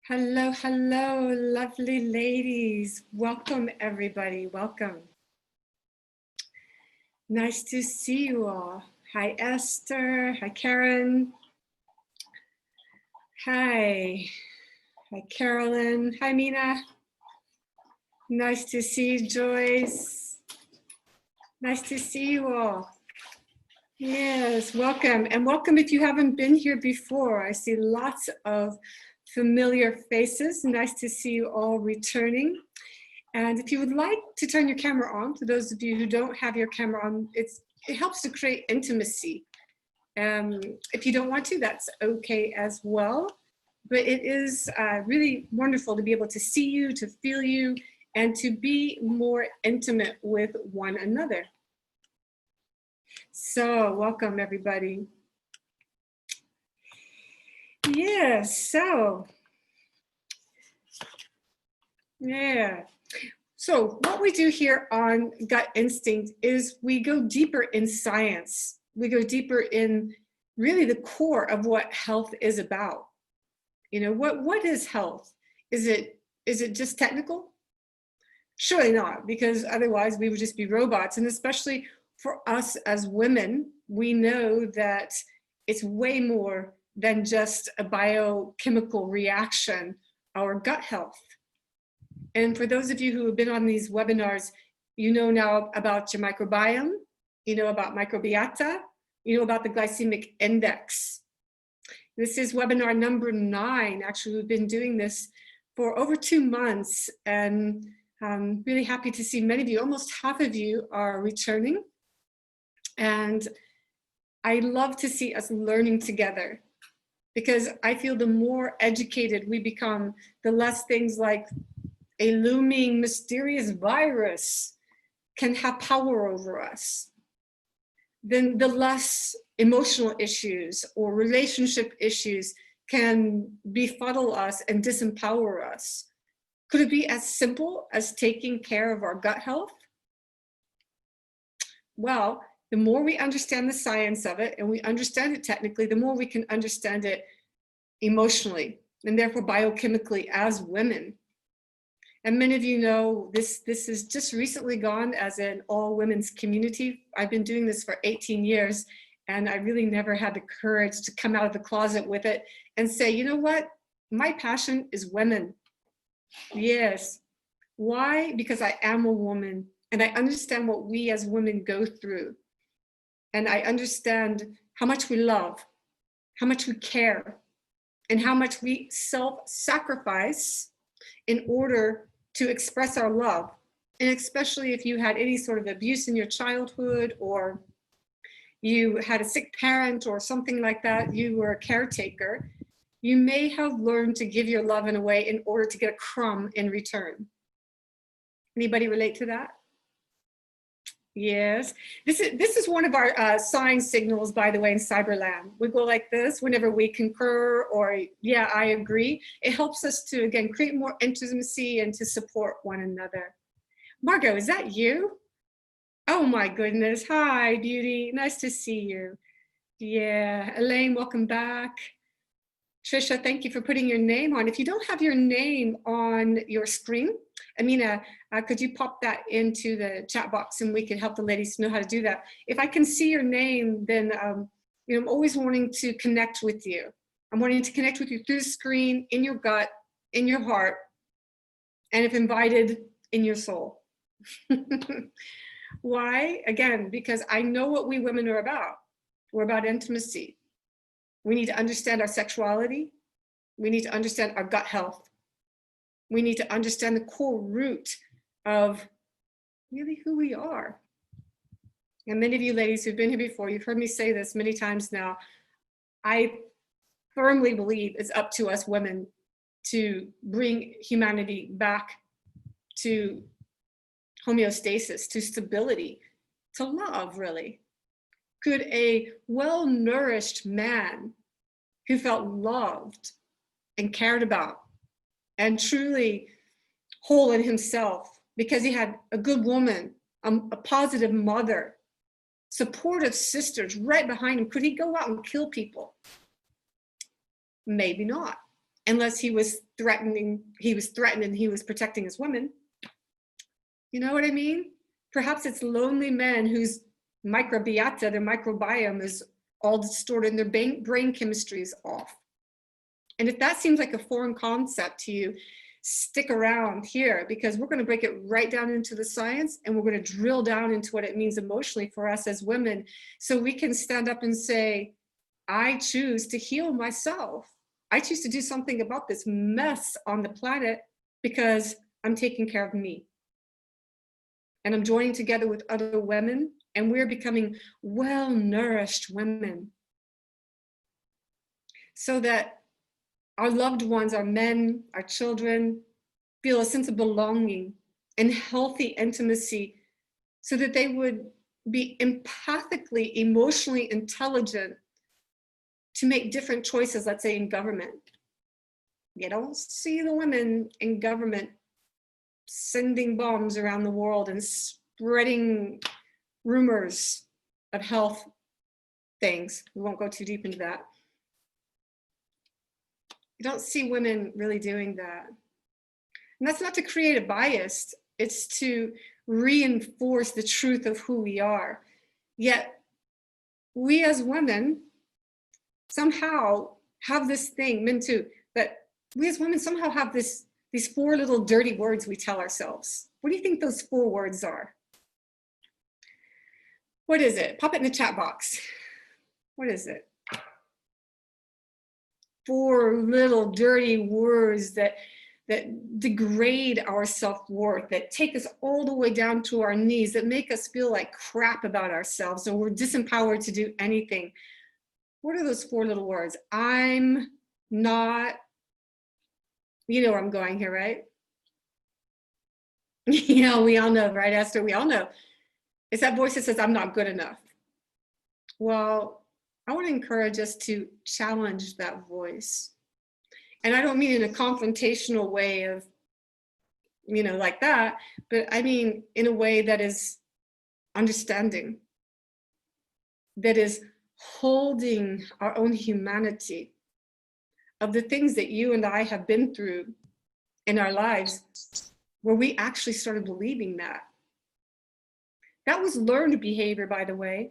Hello, hello, lovely ladies. Welcome, everybody. Welcome. Nice to see you all. Hi, Esther. Hi, Karen. Hi. Hi, Carolyn. Hi, Mina. Nice to see you, Joyce. Nice to see you all. Yes, welcome. And welcome if you haven't been here before. I see lots of familiar faces. Nice to see you all returning. And if you would like to turn your camera on, for those of you who don't have your camera on, it helps to create intimacy. If you don't want to, that's okay as well. But it is really wonderful to be able to see you, to feel you, and to be more intimate with one another. So welcome, everybody. Yes, yeah. So what we do here on Gut Instinct is we go deeper in science. We go deeper in really the core of what health is about. You know, what is health? Is it just technical? Surely not, because otherwise we would just be robots. And especially for us as women, we know that it's way more than just a biochemical reaction, our gut health. And for those of you who have been on these webinars, you know now about your microbiome, you know about microbiota, you know about the glycemic index. This is webinar number 9. Actually, we've been doing this for over 2 months, and I'm really happy to see many of you, almost half of you are returning. And I love to see us learning together, because I feel the more educated we become, the less things like a looming mysterious virus can have power over us, then the less emotional issues or relationship issues can befuddle us and disempower us. Could it be as simple as taking care of our gut health? Well, the more we understand the science of it and we understand it technically, the more we can understand it emotionally and therefore biochemically as women. And many of you know this has just recently gone as an all women's community. I've been doing this for 18 years, and I really never had the courage to come out of the closet with it and say, you know what? My passion is women. Yes. Why? Because I am a woman and I understand what we as women go through. And I understand how much we love, how much we care, and how much we self-sacrifice in order to express our love. And especially if you had any sort of abuse in your childhood, or you had a sick parent or something like that, you were a caretaker, you may have learned to give your love in a way in order to get a crumb in return. Anybody relate to that? Yes, this is one of our sign signals, by the way, in Cyberland. We go like this whenever we concur or, yeah, I agree. It helps us to, again, create more intimacy and to support one another. Margot, is that you? Oh my goodness. Hi, beauty. Nice to see you. Yeah, Elaine, welcome back. Trisha, thank you for putting your name on. If you don't have your name on your screen, Amina, could you pop that into the chat box and we can help the ladies know how to do that? If I can see your name, then you know, I'm always wanting to connect with you. I'm wanting to connect with you through the screen, in your gut, in your heart, and if invited, in your soul. Why? Again, because I know what we women are about. We're about intimacy. We need to understand our sexuality. We need to understand our gut health. We need to understand the core root of really who we are. And many of you ladies who've been here before, you've heard me say this many times now. I firmly believe it's up to us women to bring humanity back to homeostasis, to stability, to love, really. Could a well-nourished man who felt loved and cared about and truly whole in himself because he had a good woman, a positive mother, supportive sisters right behind him, could he go out and kill people? Maybe not. unless he was threatened and he was protecting his women. You know what I mean? Perhaps it's lonely men whose microbiota, their microbiome is all distorted and their brain chemistry is off. And if that seems like a foreign concept to you, stick around here, because we're going to break it right down into the science, and we're going to drill down into what it means emotionally for us as women, so we can stand up and say, I choose to heal myself. I choose to do something about this mess on the planet because I'm taking care of me. And I'm joining together with other women, and we're becoming well-nourished women, so that our loved ones, our men, our children, feel a sense of belonging and healthy intimacy, so that they would be empathically, emotionally intelligent to make different choices, let's say in government. You don't see the women in government sending bombs around the world and spreading rumors of health things. We won't go too deep into that. You don't see women really doing that. And that's not to create a bias, it's to reinforce the truth of who we are. Yet, we as women somehow have this thing, men too, that we as women somehow have these 4 little dirty words we tell ourselves. What do you think those 4 words are? What is it? Pop it in the chat box. What is it? 4 little dirty words that degrade our self-worth, that take us all the way down to our knees, that make us feel like crap about ourselves, and we're disempowered to do anything. What are those 4 little words? I'm not, you know where I'm going here, right? You know, we all know, right, Esther? We all know. It's that voice that says, I'm not good enough. Well, I want to encourage us to challenge that voice. And I don't mean in a confrontational way of, you know, like that, but I mean in a way that is understanding, that is holding our own humanity, of the things that you and I have been through in our lives, where we actually started believing that. That was learned behavior, by the way.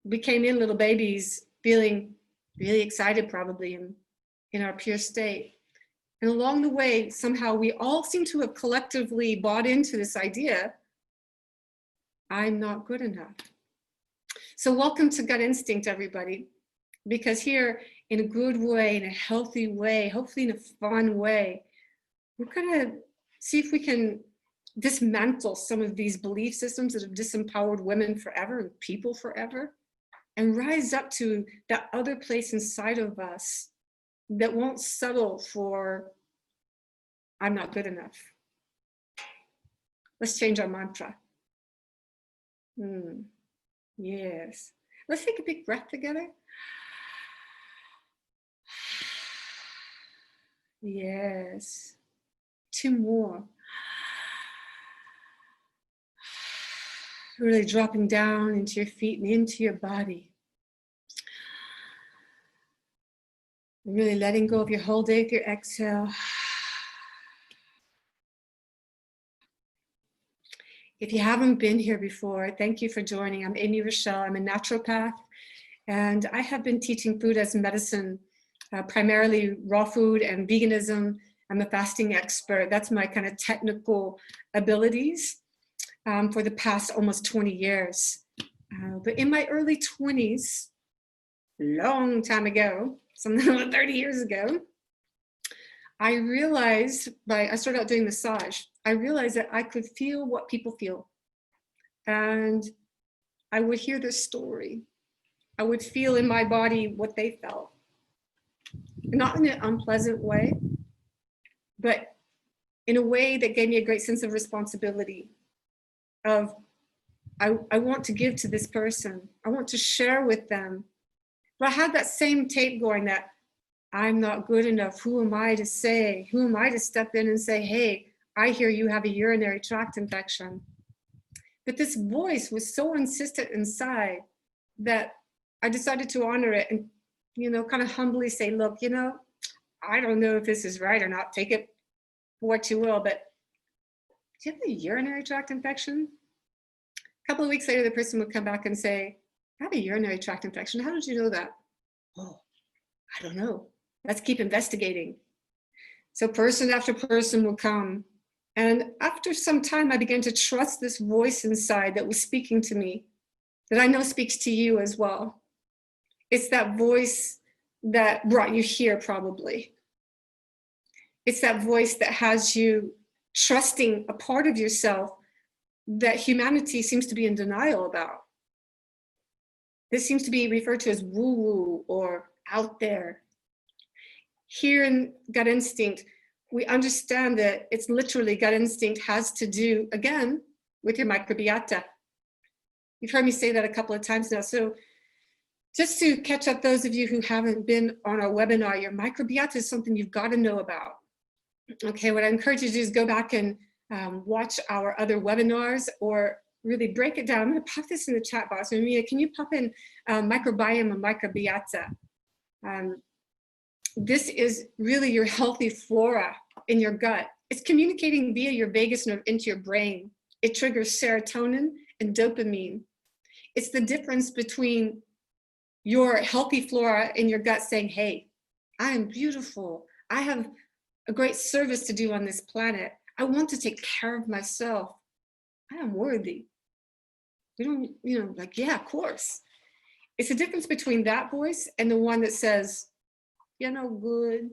We came in little babies feeling really excited, probably in our pure state. And along the way, somehow we all seem to have collectively bought into this idea, I'm not good enough. So welcome to Gut Instinct, everybody, because here, in a good way, in a healthy way, hopefully in a fun way, we're gonna see if we can dismantle some of these belief systems that have disempowered women forever and people forever, and rise up to that other place inside of us that won't settle for, I'm not good enough. Let's change our mantra. Yes. Let's take a big breath together. Yes. 2 more. Really dropping down into your feet and into your body. Really letting go of your whole day with your exhale. If you haven't been here before, thank you for joining. I'm Amy Rachelle. I'm a naturopath, and I have been teaching food as medicine, primarily raw food and veganism. I'm a fasting expert. That's my kind of technical abilities for the past almost 20 years. But in my early 20s, long time ago, something like 30 years ago, I realized, I started out doing massage, I realized that I could feel what people feel. And I would hear their story. I would feel in my body what they felt. Not in an unpleasant way, but in a way that gave me a great sense of responsibility of, I want to give to this person. I want to share with them. But I had that same tape going that I'm not good enough. Who am I to say? Who am I to step in and say, hey, I hear you have a urinary tract infection. But this voice was so insistent inside that I decided to honor it and, you know, kind of humbly say, look, you know, I don't know if this is right or not. Take it for what you will, but do you have a urinary tract infection? A couple of weeks later, the person would come back and say, I have a urinary tract infection. How did you know that? Oh, I don't know. Let's keep investigating. So person after person would come. And after some time, I began to trust this voice inside that was speaking to me, that I know speaks to you as well. It's that voice that brought you here, probably. It's that voice that has you trusting a part of yourself that humanity seems to be in denial about. This seems to be referred to as woo-woo or out there. Here in Gut Instinct, we understand that it's literally gut instinct has to do, again, with your microbiota. You've heard me say that a couple of times now. So just to catch up those of you who haven't been on our webinar, your microbiota is something you've got to know about. Okay, what I encourage you to do is go back and watch our other webinars, or really break it down. I'm going to pop this in the chat box. And Mia, can you pop in microbiome and microbiota? This is really your healthy flora in your gut. It's communicating via your vagus nerve into your brain. It triggers serotonin and dopamine. It's the difference between your healthy flora in your gut saying, hey, I am beautiful. I have a great service to do on this planet. I want to take care of myself. I am worthy. We don't, like, yeah, of course. It's the difference between that voice and the one that says, you're no good.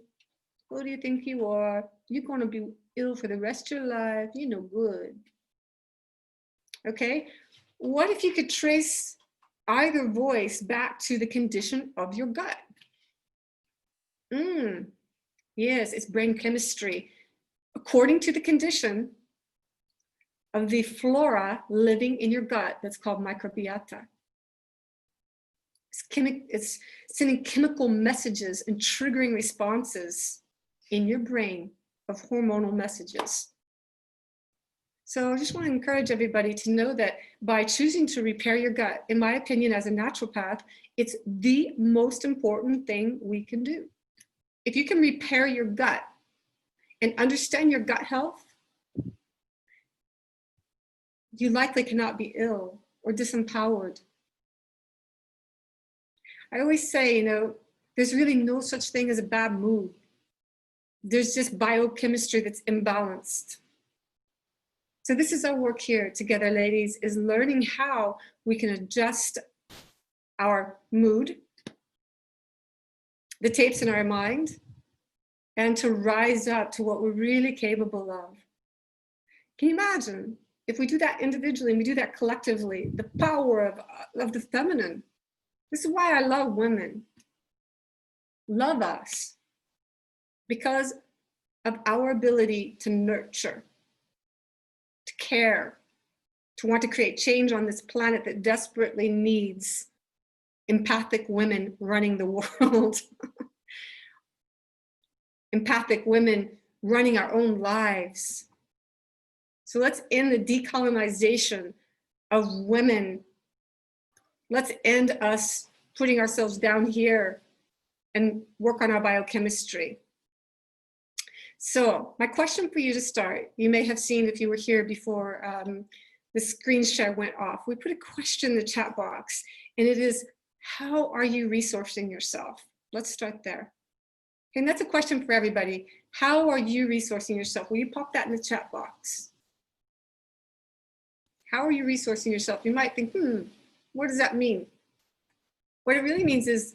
Who do you think you are? You're going to be ill for the rest of your life. You're no good. Okay? What if you could trace either voice back to the condition of your gut? Yes, it's brain chemistry. According to the condition of the flora living in your gut, that's called microbiota. It's sending chemical messages and triggering responses in your brain of hormonal messages. So I just want to encourage everybody to know that by choosing to repair your gut, in my opinion, as a naturopath, it's the most important thing we can do. If you can repair your gut and understand your gut health, you likely cannot be ill or disempowered. I always say, there's really no such thing as a bad mood. There's just biochemistry that's imbalanced. So this is our work here together, ladies, is learning how we can adjust our mood, the tapes in our mind, and to rise up to what we're really capable of. Can you imagine if we do that individually and we do that collectively, the power of the feminine? This is why I love women. Love us because of our ability to nurture, to care, to want to create change on this planet that desperately needs empathic women running the world. Empathic women running our own lives. So let's end the decolonization of women. Let's end us putting ourselves down here and work on our biochemistry. So my question for you to start, you may have seen if you were here before the screen share went off, we put a question in the chat box, and it is, how are you resourcing yourself? Let's start there. And that's a question for everybody. How are you resourcing yourself? Will you pop that in the chat box? How are you resourcing yourself? You might think, what does that mean? What it really means is,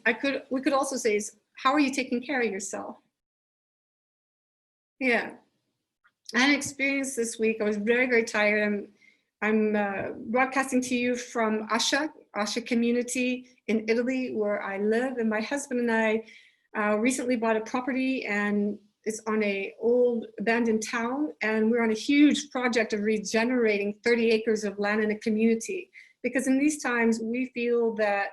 we could also say is, how are you taking care of yourself? Yeah, I had an experience this week. I was very, very tired. I'm broadcasting to you from Asha community in Italy, where I live. And my husband and I recently bought a property, and it's on an old abandoned town. And we're on a huge project of regenerating 30 acres of land in a community. Because in these times, we feel that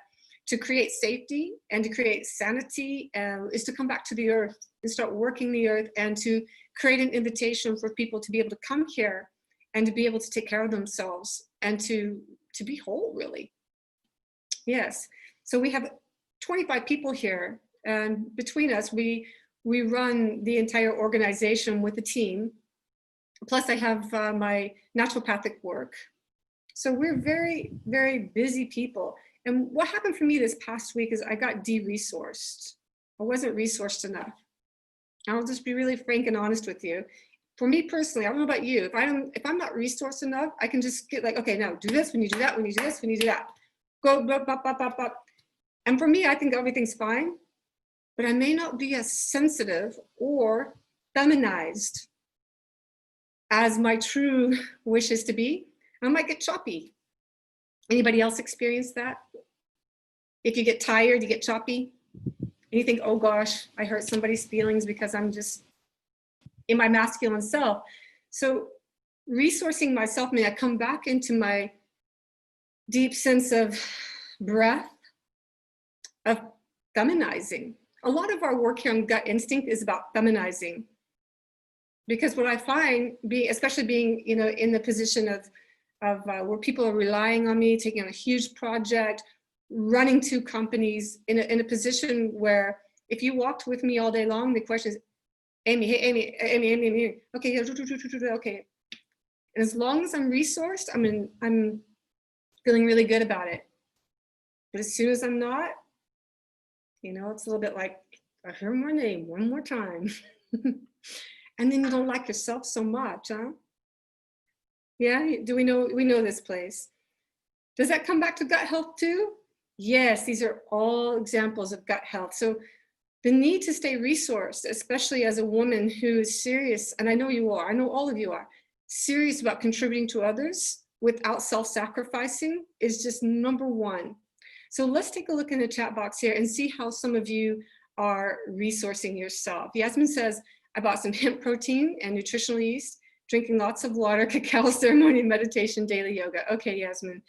to create safety and to create sanity is to come back to the earth and start working the earth, and to create an invitation for people to be able to come here and to be able to take care of themselves and to be whole, really. Yes, so we have 25 people here, and between us, we we run the entire organization with a team. Plus I have my naturopathic work. So we're very, very busy people. And what happened for me this past week is I got de-resourced. I wasn't resourced enough. I'll just be really frank and honest with you. For me personally, I don't know about you, if I'm not resourced enough, I can just get like, okay, now do this when you do that, when you do this, when you do that. Go, blah, blah, blah, blah, blah. And for me, I think everything's fine, but I may not be as sensitive or feminized as my true wish is to be. I might get choppy. Anybody else experience that? If you get tired, you get choppy. And you think, oh gosh, I hurt somebody's feelings because I'm just in my masculine self. So resourcing myself, I come back into my deep sense of breath, of feminizing. A lot of our work here on gut instinct is about feminizing. Because what I find, especially being, in the position of where people are relying on me, taking on a huge project, running two companies in a position where if you walked with me all day long, the question is, Amy, hey, Amy, okay, okay. And as long as I'm resourced, I'm feeling really good about it. But as soon as I'm not, it's a little bit like, I heard my name one more time. And then you don't like yourself so much, huh? Yeah, we know this place. Does that come back to gut health too? Yes, these are all examples of gut health. So the need to stay resourced, especially as a woman who is serious, and I know you are, I know all of you are, serious about contributing to others without self-sacrificing is just number one. So let's take a look in the chat box here and see how some of you are resourcing yourself. Yasmin says, I bought some hemp protein and nutritional yeast, drinking lots of water, cacao ceremony, meditation, daily yoga. Okay, Yasmin,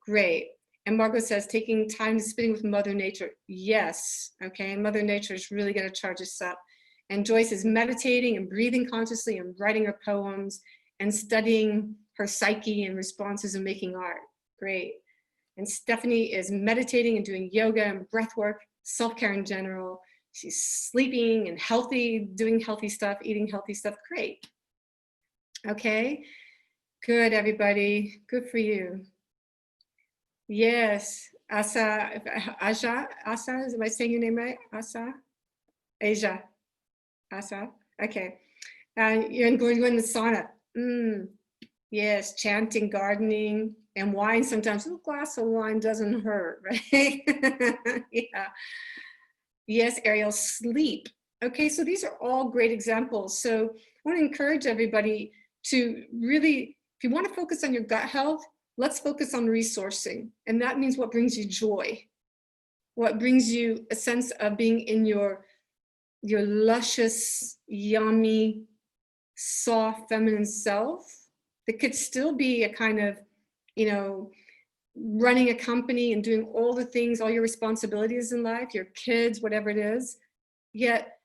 great. And Margot says, taking time to spending with Mother Nature. Yes, okay, Mother Nature is really gonna charge us up. And Joyce is meditating and breathing consciously and writing her poems and studying her psyche and responses and making art. Great. And Stephanie is meditating and doing yoga and breath work, self-care in general. She's sleeping and healthy, doing healthy stuff, eating healthy stuff. Great. Okay, good, everybody. Good for you. Yes, Asa, Aja, Asa, am I saying your name right? Asa? Asia, Asa, okay. You're going in the sauna. Yes, chanting, gardening, and wine sometimes. A glass of wine doesn't hurt, right? Yeah. Yes, Ariel, sleep. Okay, so these are all great examples. So I want to encourage everybody to really, if you want to focus on your gut health, let's focus on resourcing. And that means what brings you joy, what brings you a sense of being in your luscious, yummy, soft, feminine self. That could still be a kind of, running a company and doing all the things, all your responsibilities in life, your kids, whatever it is. Yet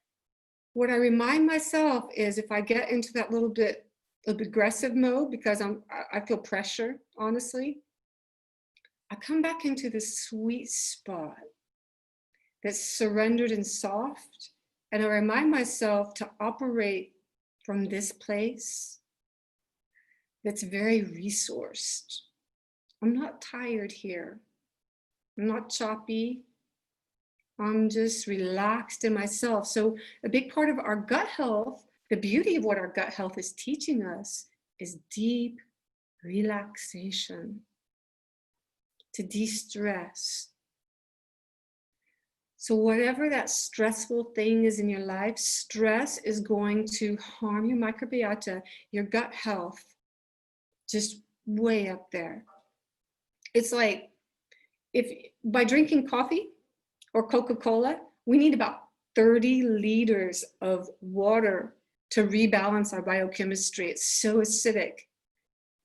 what I remind myself is if I get into that little bit of aggressive mode because I feel pressure, honestly, I come back into this sweet spot that's surrendered and soft. And I remind myself to operate from this place that's very resourced. I'm not tired here. I'm not choppy. I'm just relaxed in myself. So a big part of our gut health, the beauty of what our gut health is teaching us is deep relaxation, to de-stress. So whatever that stressful thing is in your life, stress is going to harm your microbiota, your gut health, just way up there. It's like if by drinking coffee or Coca-Cola, we need about 30 liters of water to rebalance our biochemistry. It's so acidic.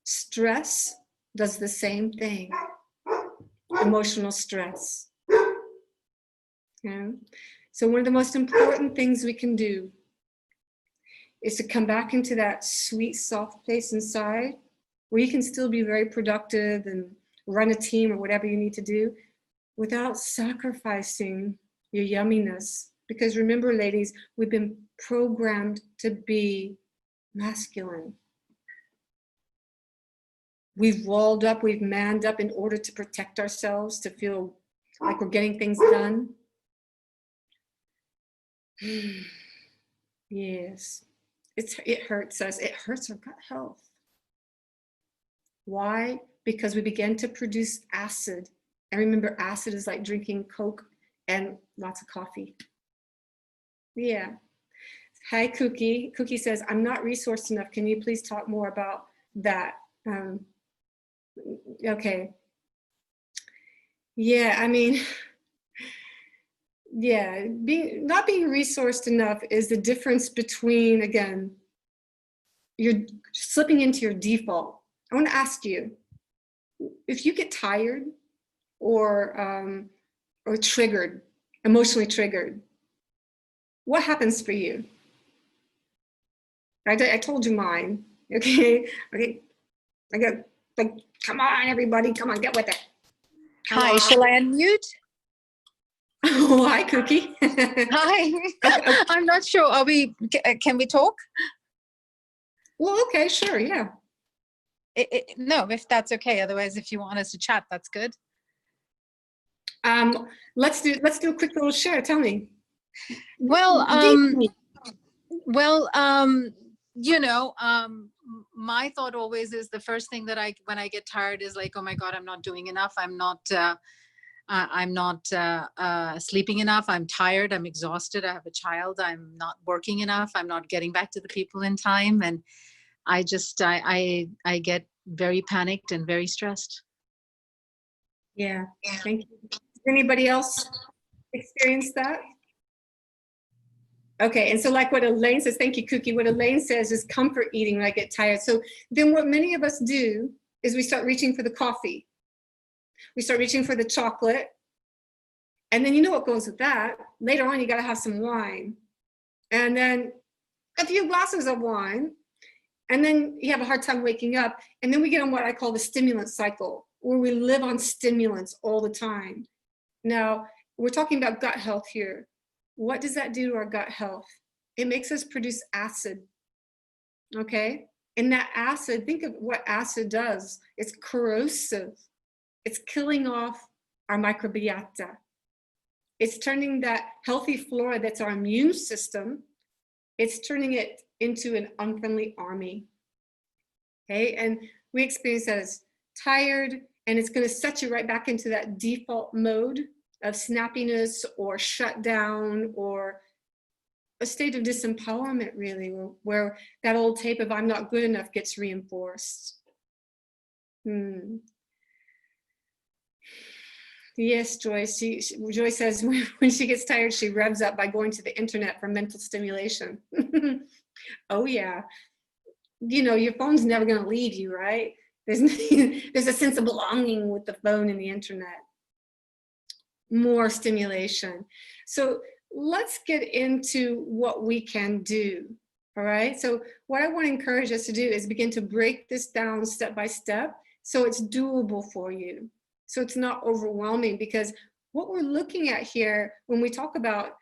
Stress does the same thing. Emotional stress. Yeah. So one of the most important things we can do is to come back into that sweet, soft place inside where you can still be very productive and run a team or whatever you need to do without sacrificing your yumminess, Because remember, ladies, we've been programmed to be masculine. We've walled up, we've manned up in order to protect ourselves, to feel like we're getting things done. Yes, it hurts us. It hurts our gut health. Why? Because we begin to produce acid. And remember, acid is like drinking Coke and lots of coffee. Yeah. Hi, Cookie. Cookie says, I'm not resourced enough. Can you please talk more about that? Okay. Yeah, I mean, yeah, not being resourced enough is the difference between, again, you're slipping into your default. I want to ask you, if you get tired or triggered, emotionally triggered, what happens for you? I told you mine. Okay. Okay. I got like, come on, everybody, come on, get with it. Come Hi, on. shall I unmute? Oh, hi, Cookie. Hi. I'm not sure. Can we talk? Well, okay, sure, yeah. No, if that's okay. Otherwise, if you want us to chat, that's good. Let's do a quick little share. Tell me. Well, my thought always is the first thing that when I get tired is like, oh my God, I'm not doing enough. I'm not sleeping enough. I'm tired. I'm exhausted. I have a child. I'm not working enough. I'm not getting back to the people in time. And I get very panicked and very stressed. Yeah, thank you. Does anybody else experience that? Okay, and so like what Elaine says, thank you, Cookie. What Elaine says is comfort eating when I get tired. So then what many of us do is we start reaching for the coffee. We start reaching for the chocolate. And then you know what goes with that. Later on, you got to have some wine. And then a few glasses of wine. And then you have a hard time waking up. And then we get on what I call the stimulant cycle, where we live on stimulants all the time. Now, we're talking about gut health here. What does that do to our gut health? It makes us produce acid, okay? And that acid, think of what acid does. It's corrosive. It's killing off our microbiota. It's turning that healthy flora that's our immune system, it's turning it into an unfriendly army, okay? And we experience that as tired, and it's gonna set you right back into that default mode of snappiness or shutdown or a state of disempowerment, really, where that old tape of I'm not good enough gets reinforced. Yes, Joyce. Joyce says when she gets tired, she revs up by going to the internet for mental stimulation. Oh yeah. You know, your phone's never going to leave you, right? There's a sense of belonging with the phone and the internet. More stimulation. So let's get into what we can do. All right. So what I want to encourage us to do is begin to break this down step by step so it's doable for you. So it's not overwhelming, because what we're looking at here when we talk about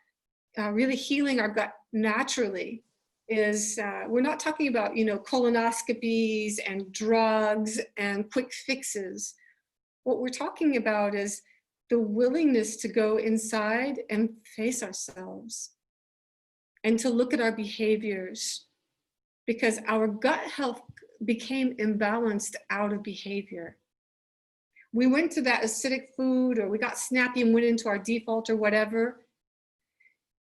really healing our gut naturally is we're not talking about, you know, colonoscopies and drugs and quick fixes. What we're talking about is the willingness to go inside and face ourselves and to look at our behaviors, because our gut health became imbalanced out of behavior. We went to that acidic food, or we got snappy and went into our default or whatever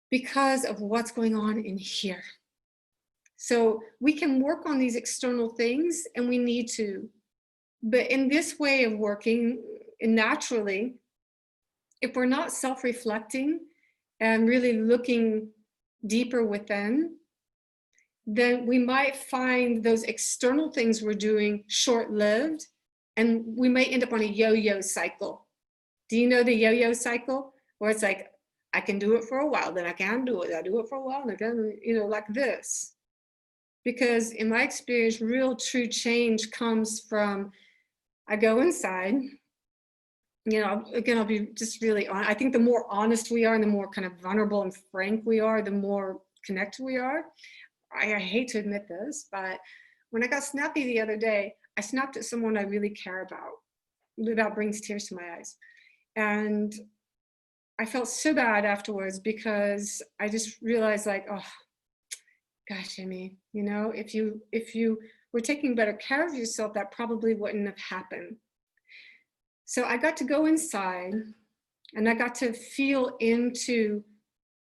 because of what's going on in here. So we can work on these external things, and we need to. But in this way of working naturally, if we're not self-reflecting and really looking deeper within, then we might find those external things we're doing short-lived, and we may end up on a yo-yo cycle. Do you know the yo-yo cycle? Where it's like, I can do it for a while, then I can't do it. I do it for a while, and again, you know, like this. Because in my experience, real true change comes from, I go inside, you know, again, I'll be just really honest. I think the more honest we are and the more kind of vulnerable and frank we are, the more connected we are. I hate to admit this, but when I got snappy the other day, I snapped at someone I really care about without bringing tears to my eyes. And I felt so bad afterwards because I just realized like, oh, gosh, Amy, you know, if you were taking better care of yourself, that probably wouldn't have happened. So I got to go inside and I got to feel into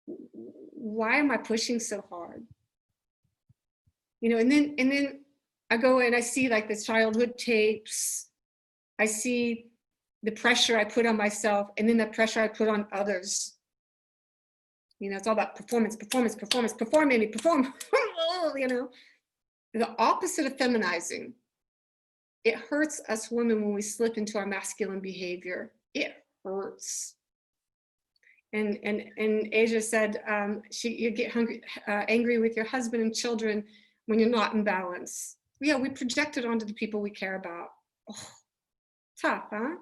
why am I pushing so hard? You know, and then I go and I see like the childhood tapes. I see the pressure I put on myself and then the pressure I put on others. You know, it's all about performance, performance, performance, perform, Amy, perform. You know, the opposite of feminizing. It hurts us women when we slip into our masculine behavior. It hurts. And Asia said, you get angry with your husband and children when you're not in balance. Yeah, we project it onto the people we care about. Oh, tough, huh?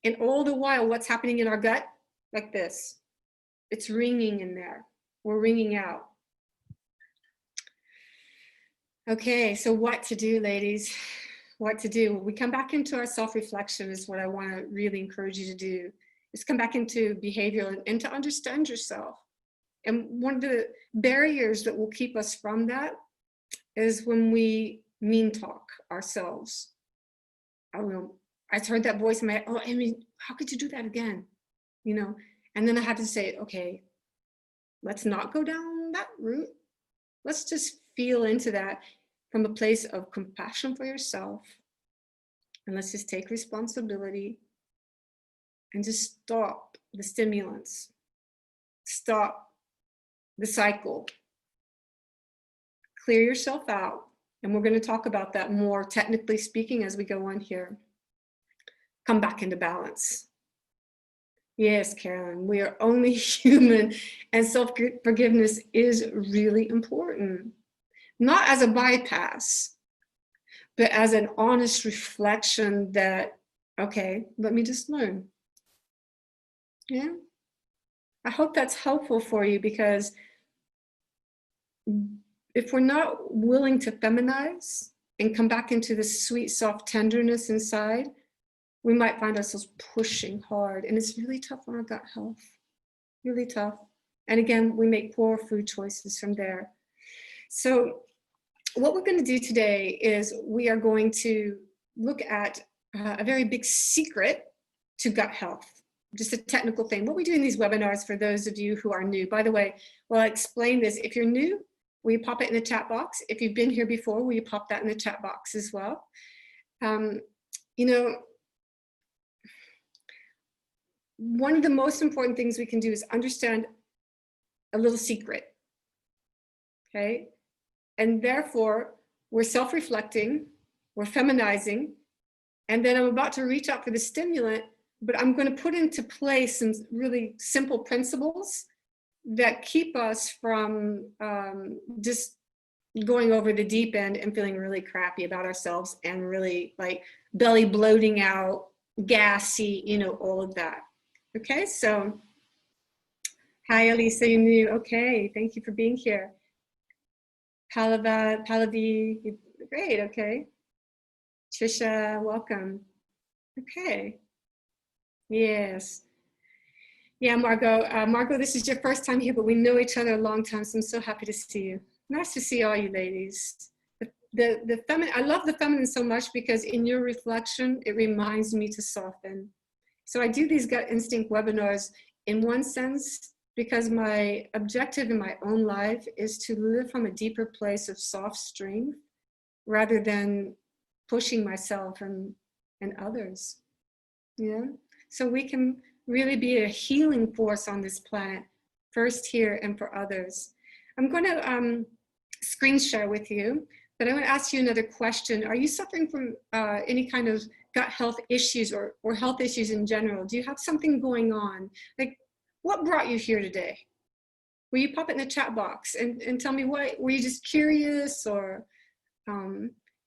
And all the while, what's happening in our gut? Like this. It's ringing in there. We're ringing out. Okay, so what to do, ladies? What to do? We come back into our self-reflection is what I want to really encourage you to do. Is come back into behavior and to understand yourself. And one of the barriers that will keep us from that is when we mean talk ourselves. I heard that voice in my head, oh, Amy, how could you do that again? You know, and then I had to say, okay, let's not go down that route. Let's just feel into that from a place of compassion for yourself. And let's just take responsibility and just stop the stimulants. Stop the cycle. Clear yourself out. And we're going to talk about that more technically speaking as we go on here. Come back into balance. Yes, Carolyn, we are only human, and self-forgiveness is really important. Not as a bypass, but as an honest reflection that, okay, let me just learn. Yeah. I hope that's helpful for you, because if we're not willing to feminize and come back into the sweet, soft tenderness inside, we might find ourselves pushing hard, and it's really tough on our gut health, really tough. And again, we make poor food choices from there. So what we're going to do today is we are going to look at a very big secret to gut health, just a technical thing. What we do in these webinars, for those of you who are new, by the way, well, I'll explain this. If you're new, will you pop it in the chat box? If you've been here before, will you pop that in the chat box as well? You know, one of the most important things we can do is understand a little secret, okay? And therefore, we're self-reflecting, we're feminizing, and then I'm about to reach out for the stimulant, but I'm going to put into place some really simple principles that keep us from just going over the deep end and feeling really crappy about ourselves and really like belly bloating out, gassy, you know, all of that. Okay, so hi, Elisa, you knew. Okay, thank you for being here. Pallavi, great, okay. Trisha, welcome. Okay, yes. Yeah, Margot, Margot, this is your first time here, but we know each other a long time, so I'm so happy to see you. Nice to see all you ladies. The feminine, I love the feminine so much because in your reflection, it reminds me to soften. So I do these gut instinct webinars in one sense because my objective in my own life is to live from a deeper place of soft strength rather than pushing myself and others. Yeah. So we can really be a healing force on this planet, first here and for others. I'm going to screen share with you, but I want to ask you another question. Are you suffering from any kind of gut health issues or health issues in general? Do you have something going on? Like, what brought you here today? Will you pop it in the chat box and tell me why? Were you just curious, or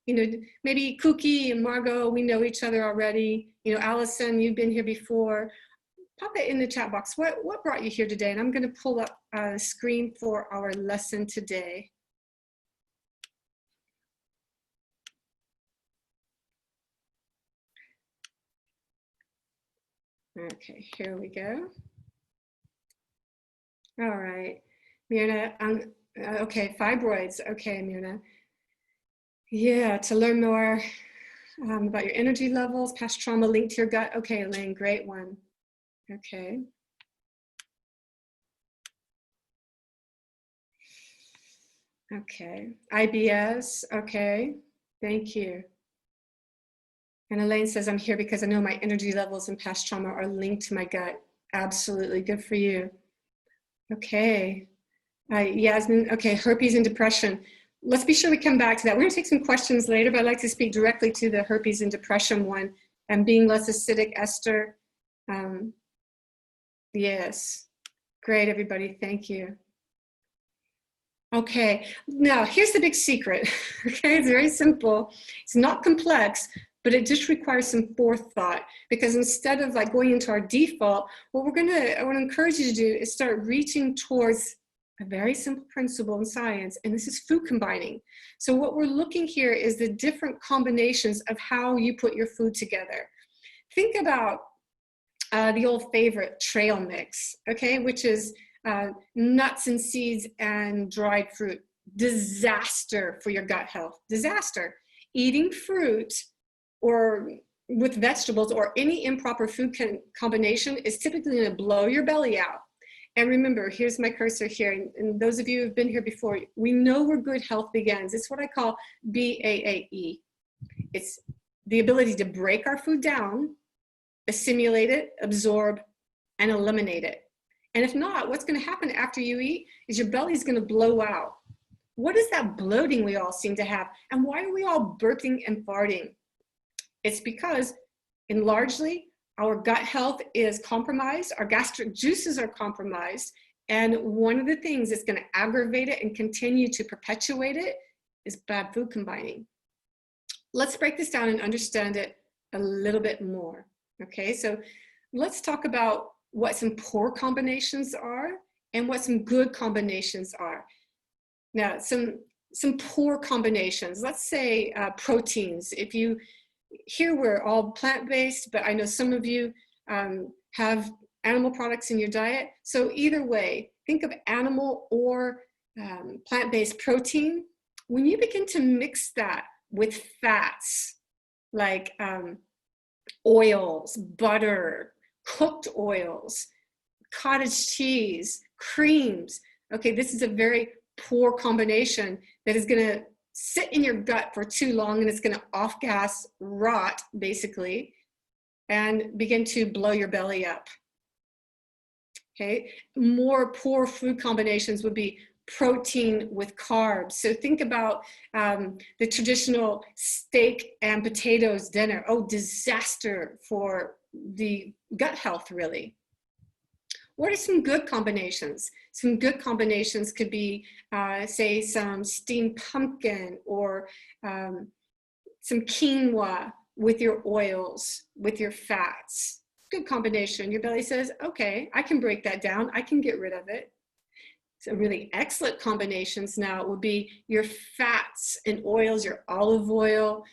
maybe Cookie and Margot, we know each other already. Allison, you've been here before. Pop it in the chat box. What brought you here today? And I'm going to pull up a screen for our lesson today. Okay, here we go. All right, Mirna, okay, fibroids. Okay, Mirna. Yeah, to learn more about your energy levels, past trauma linked to your gut. Okay, Elaine, great one. Okay. Okay, IBS. Okay, thank you. And Elaine says, I'm here because I know my energy levels and past trauma are linked to my gut. Absolutely, good for you. Okay, Yasmin, okay, herpes and depression. Let's be sure we come back to that. We're gonna take some questions later, but I'd like to speak directly to the herpes and depression one and being less acidic, Esther. Yes, great, everybody, thank you. Okay, now here's the big secret, okay? It's very simple. It's not complex, but it just requires some forethought, because instead of like going into our default, what I want to encourage you to do is start reaching towards a very simple principle in science, and this is food combining. So what we're looking here is the different combinations of how you put your food together. Think about the old favorite trail mix, okay, which is nuts and seeds and dried fruit. Disaster for your gut health, disaster. Eating fruit or with vegetables or any improper food combination is typically going to blow your belly out. And remember, here's my cursor here, and those of you who've been here before, we know where good health begins. It's what I call BAAE. It's the ability to break our food down, assimilate it, absorb, and eliminate it. And if not, what's going to happen after you eat is your belly's going to blow out. What is that bloating we all seem to have? And why are we all burping and farting? It's because, largely, our gut health is compromised, our gastric juices are compromised, and one of the things that's going to aggravate it and continue to perpetuate it is bad food combining. Let's break this down and understand it a little bit more. Okay, so let's talk about what some poor combinations are and what some good combinations are. Now, some poor combinations, let's say proteins. Here we're all plant-based, but I know some of you have animal products in your diet. So either way, think of animal or plant-based protein. When you begin to mix that with fats, like oils, butter, cooked oils, cottage cheese, creams. Okay, this is a very poor combination that is going to sit in your gut for too long, and it's going to off-gas, rot, basically, and begin to blow your belly up. Okay, more poor food combinations would be protein with carbs. So think about the traditional steak and potatoes dinner. Oh, disaster for the gut health, really. What are some good combinations? Some good combinations could be, say, some steamed pumpkin or some quinoa with your oils, with your fats. Good combination. Your belly says, okay, I can break that down. I can get rid of it. So really excellent combinations now would be your fats and oils, your olive oil,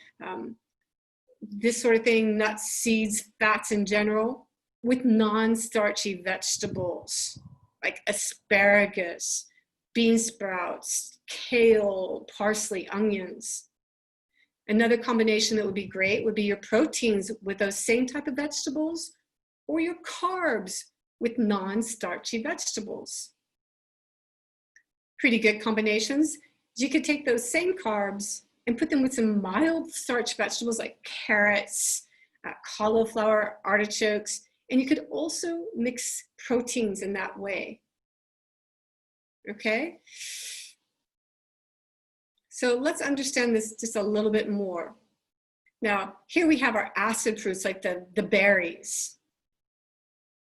this sort of thing, nuts, seeds, fats in general, with non-starchy vegetables like asparagus, bean sprouts, kale, parsley, onions. Another combination that would be great would be your proteins with those same type of vegetables, or your carbs with non-starchy vegetables. Pretty good combinations. You could take those same carbs and put them with some mild starch vegetables like carrots, cauliflower, artichokes, and you could also mix proteins in that way. Okay? So let's understand this just a little bit more. Now, here we have our acid fruits like the berries.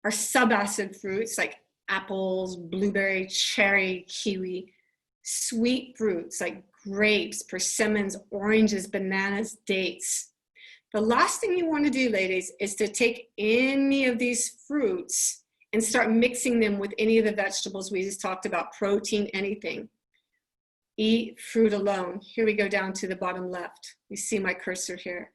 Our subacid fruits like apples, blueberry, cherry, kiwi. Sweet fruits like grapes, persimmons, oranges, bananas, dates. The last thing you want to do, ladies, is to take any of these fruits and start mixing them with any of the vegetables we just talked about, protein, anything. Eat fruit alone. Here we go down to the bottom left. You see my cursor here.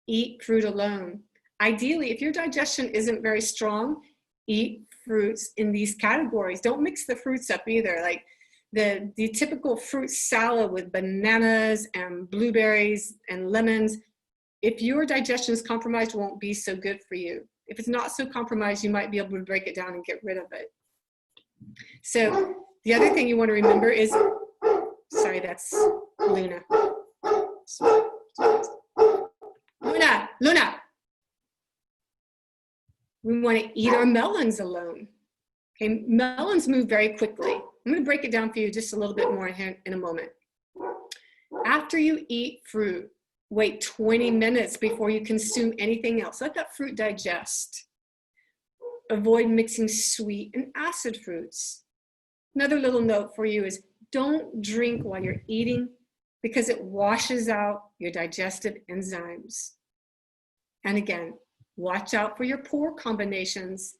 Eat fruit alone. Ideally, if your digestion isn't very strong, eat fruits in these categories. Don't mix the fruits up either. Like the typical fruit salad with bananas and blueberries and lemons, if your digestion is compromised, won't be so good for you. If it's not so compromised, you might be able to break it down and get rid of it. So the other thing you want to remember is, sorry, that's Luna. Luna. We want to eat our melons alone. Okay, melons move very quickly. I'm going to break it down for you just a little bit more in a moment. After you eat fruit, wait 20 minutes before you consume anything else. Let that fruit digest. Avoid mixing sweet and acid fruits. Another little note for you is don't drink while you're eating because it washes out your digestive enzymes. And again, watch out for your poor combinations.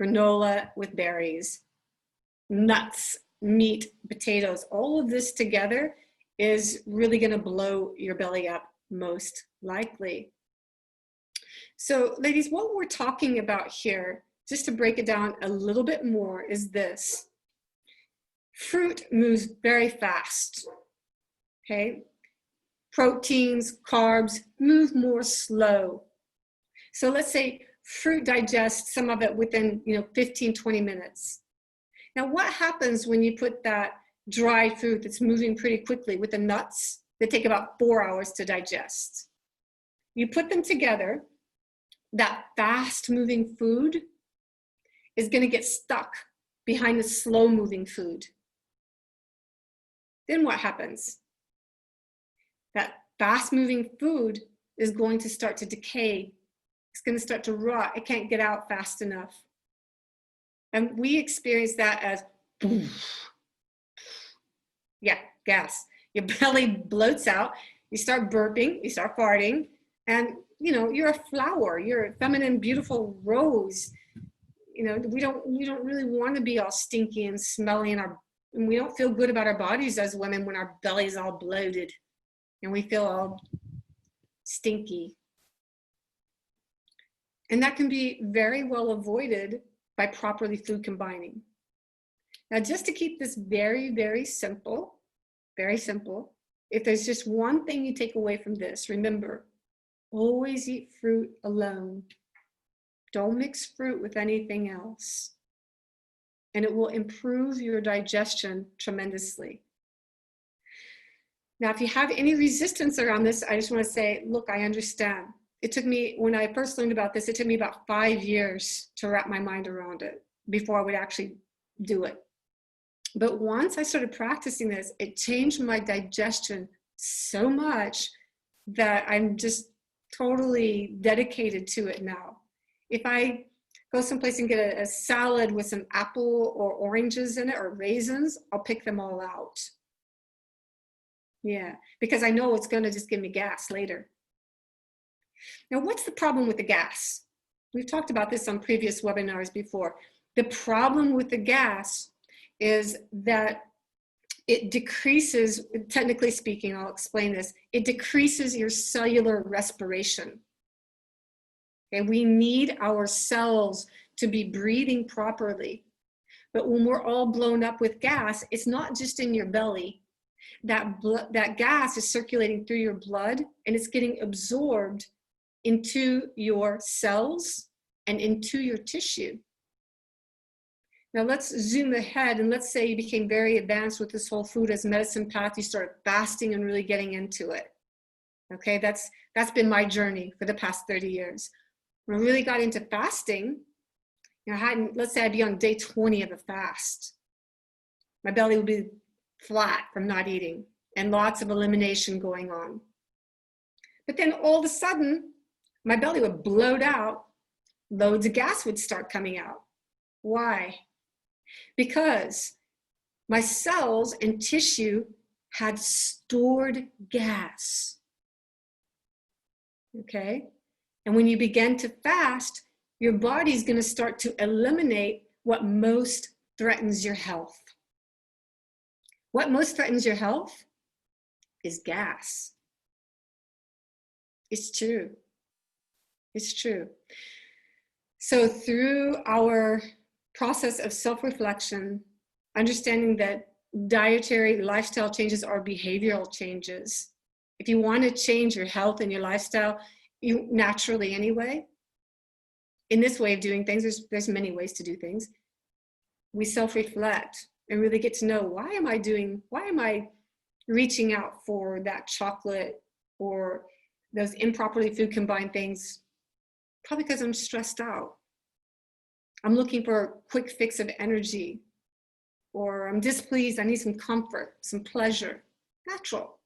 Granola with berries, nuts, meat, potatoes, all of this together is really going to blow your belly up most likely. So ladies, what we're talking about here, just to break it down a little bit more, is this. Fruit moves very fast, okay? Proteins, carbs move more slow. So let's say fruit digests some of it within 15, 20 minutes. Now what happens when you put that dried fruit that's moving pretty quickly with the nuts that take about 4 hours to digest? You put them together, that fast moving food is going to get stuck behind the slow moving food. Then what happens? That fast moving food is going to start to decay. It's going to start to rot. It can't get out fast enough. And we experience that as, gas. Your belly bloats out. You start burping. You start farting. And, you're a flower. You're a feminine, beautiful rose. We don't really want to be all stinky and smelly, and we don't feel good about our bodies as women when our belly's all bloated and we feel all stinky. And that can be very well avoided by properly food combining. Now, just to keep this very, very simple, if there's just one thing you take away from this, remember, always eat fruit alone. Don't mix fruit with anything else. And it will improve your digestion tremendously. Now, if you have any resistance around this, I just want to say, look, I understand. It took me, when I first learned about this, it took me about 5 years to wrap my mind around it before I would actually do it. But once I started practicing this, it changed my digestion so much that I'm just totally dedicated to it now. If I go someplace and get a salad with some apple or oranges in it or raisins, I'll pick them all out. Yeah, because I know it's going to just give me gas later. Now, what's the problem with the gas? We've talked about this on previous webinars before. The problem with the gas is that it decreases, technically speaking, I'll explain this, it decreases your cellular respiration. Okay, we need our cells to be breathing properly. But when we're all blown up with gas, it's not just in your belly. That gas is circulating through your blood and it's getting absorbed into your cells and into your tissue. Now let's zoom ahead and let's say you became very advanced with this whole food as medicine path. You started fasting and really getting into it. Okay, that's been my journey for the past 30 years. When I really got into fasting, let's say I'd be on day 20 of a fast. My belly would be flat from not eating and lots of elimination going on. But then all of a sudden, my belly would bloat out, loads of gas would start coming out. Why? Because my cells and tissue had stored gas. Okay? And when you begin to fast, your body's going to start to eliminate what most threatens your health. What most threatens your health is gas. It's true. It's true. So through our process of self-reflection, understanding that dietary lifestyle changes are behavioral changes. If you want to change your health and your lifestyle, you naturally anyway, in this way of doing things, there's many ways to do things. We self-reflect and really get to know, why am I reaching out for that chocolate or those improperly food combined things? Probably because I'm stressed out. I'm looking for a quick fix of energy, or I'm displeased, I need some comfort, some pleasure. Natural.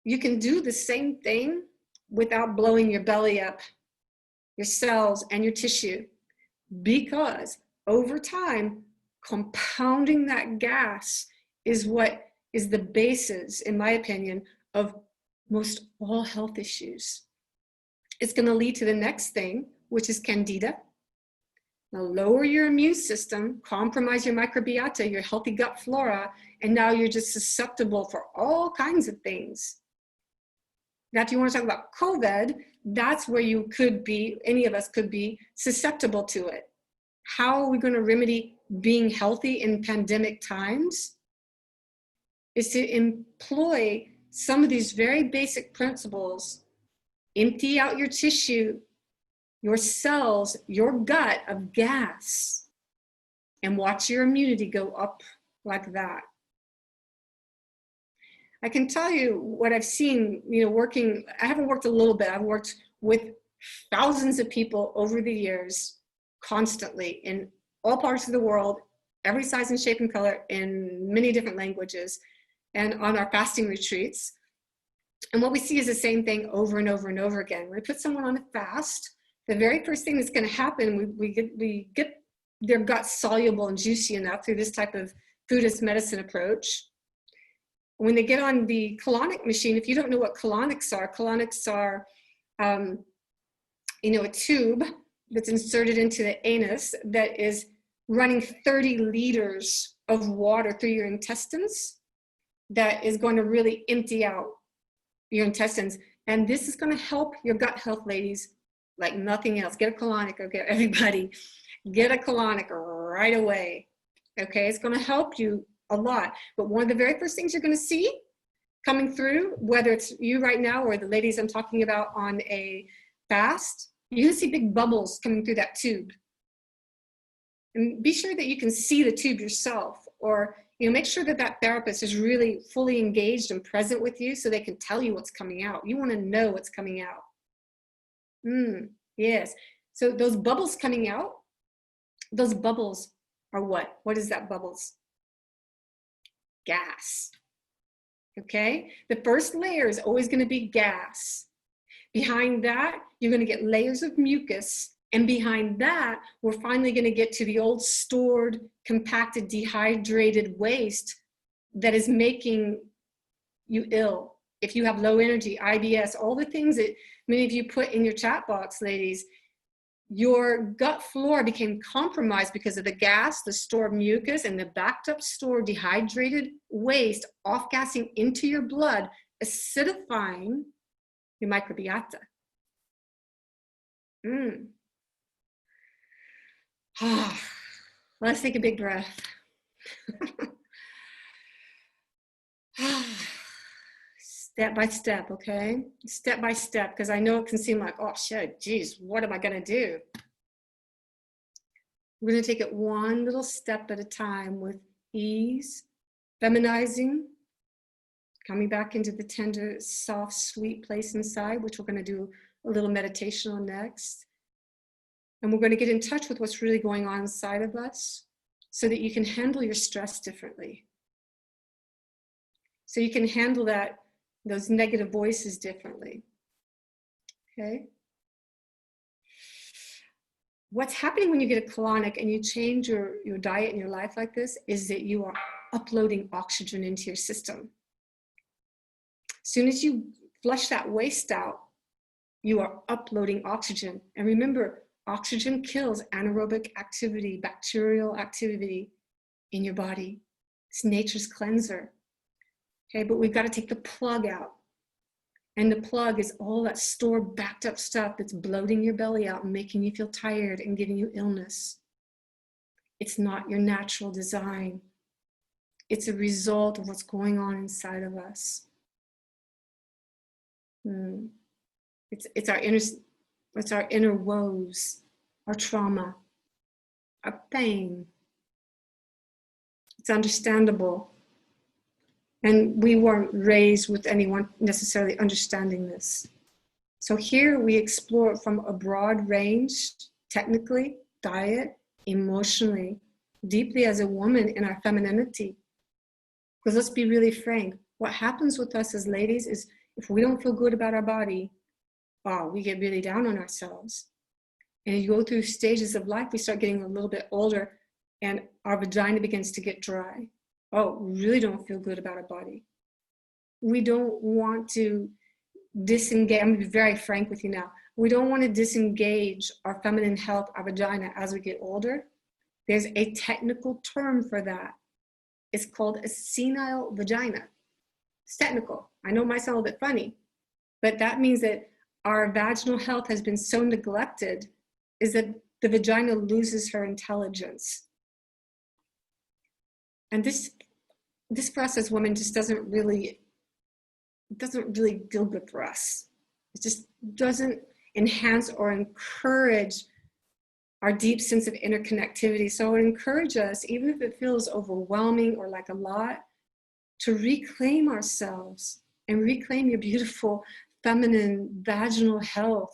You can do the same thing without blowing your belly up, your cells and your tissue, because over time, compounding that gas is what is the basis, in my opinion, of most all health issues. It's going to lead to the next thing, which is candida. Now lower your immune system, compromise your microbiota, your healthy gut flora, and now you're just susceptible for all kinds of things. Now, if you want to talk about COVID, that's where you could be, any of us could be susceptible to it. How are we going to remedy being healthy in pandemic times? Is to employ some of these very basic principles. Empty out your tissue, your cells, your gut of gas, and watch your immunity go up like that. I can tell you what I've seen, working, I haven't worked a little bit, I've worked with thousands of people over the years, constantly, in all parts of the world, every size and shape and color, in many different languages, and on our fasting retreats. And what we see is the same thing over and over and over again. When we put someone on a fast, the very first thing that's going to happen, we get their gut soluble and juicy enough through this type of food as medicine approach. When they get on the colonic machine, if you don't know what colonics are a tube that's inserted into the anus that is running 30 liters of water through your intestines that is going to really empty out your intestines. And this is going to help your gut health, ladies, like nothing else. Get a colonic, okay, everybody. Get a colonic right away, okay? It's going to help you a lot. But one of the very first things you're going to see coming through, whether it's you right now or the ladies I'm talking about on a fast, you're going to see big bubbles coming through that tube. And be sure that you can see the tube yourself, or make sure that that therapist is really fully engaged and present with you so they can tell you what's coming out. You want to know what's coming out. Yes. So those bubbles coming out, those bubbles are what? What is that bubbles? Gas. Okay? The first layer is always going to be gas. Behind that, you're going to get layers of mucus. And behind that, we're finally going to get to the old stored, compacted, dehydrated waste that is making you ill. If you have low energy, IBS, all the things that many of you put in your chat box, ladies, your gut flora became compromised because of the gas, the stored mucus, and the backed up stored dehydrated waste off-gassing into your blood, acidifying your microbiota. Let's take a big breath. Step by step, okay? Step by step, because I know it can seem like, oh shit, geez, what am I gonna do? We're gonna take it one little step at a time with ease, feminizing, coming back into the tender, soft, sweet place inside, which we're gonna do a little meditation on next. And we're going to get in touch with what's really going on inside of us so that you can handle your stress differently. So you can handle those negative voices differently. Okay? What's happening when you get a colonic and you change your diet and your life like this is that you are uploading oxygen into your system. As soon as you flush that waste out, you are uploading oxygen. And remember, oxygen kills anaerobic activity, bacterial activity in your body. It's nature's cleanser. Okay, but we've got to take the plug out. And the plug is all that stored, backed up stuff that's bloating your belly out and making you feel tired and giving you illness. It's not your natural design. It's a result of what's going on inside of us. It's our inner woes, our trauma, our pain. It's understandable. And we weren't raised with anyone necessarily understanding this. So here we explore it from a broad range, technically, diet, emotionally, deeply as a woman in our femininity. Because let's be really frank, what happens with us as ladies is if we don't feel good about our body, we get really down on ourselves. And as you go through stages of life, we start getting a little bit older and our vagina begins to get dry. We really don't feel good about our body. We don't want to disengage. I'm going to be very frank with you now. We don't want to disengage our feminine health, our vagina, as we get older. There's a technical term for that. It's called a senile vagina. It's technical. I know it might sound a little bit funny, but that means that our vaginal health has been so neglected is that the vagina loses her intelligence. And this for us as women just doesn't really feel good for us. It just doesn't enhance or encourage our deep sense of interconnectivity. So I would encourage us, even if it feels overwhelming or like a lot, to reclaim ourselves and reclaim your beautiful feminine vaginal health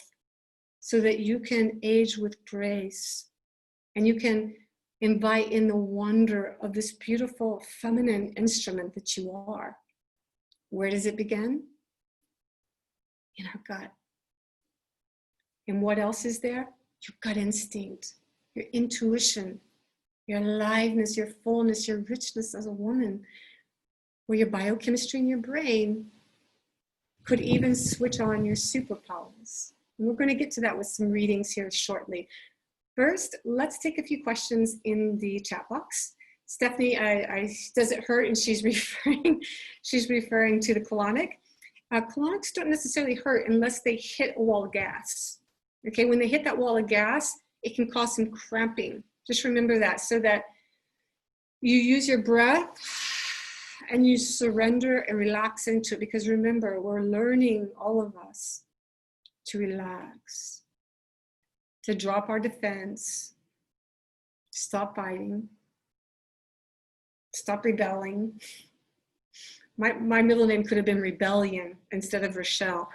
so that you can age with grace and you can invite in the wonder of this beautiful feminine instrument that you are. Where does it begin? In our gut. And what else is there? Your gut instinct, your intuition, your aliveness, your fullness, your richness as a woman, where your biochemistry in your brain could even switch on your superpowers. And we're going to get to that with some readings here shortly. First, let's take a few questions in the chat box. Stephanie, does it hurt? And she's referring to the colonic. Colonics don't necessarily hurt unless they hit a wall of gas. Okay, when they hit that wall of gas, it can cause some cramping. Just remember that, so that you use your breath and you surrender and relax into it. Because remember, we're learning, all of us, to relax, to drop our defense, stop fighting, stop rebelling. My middle name could have been Rebellion instead of Rachelle.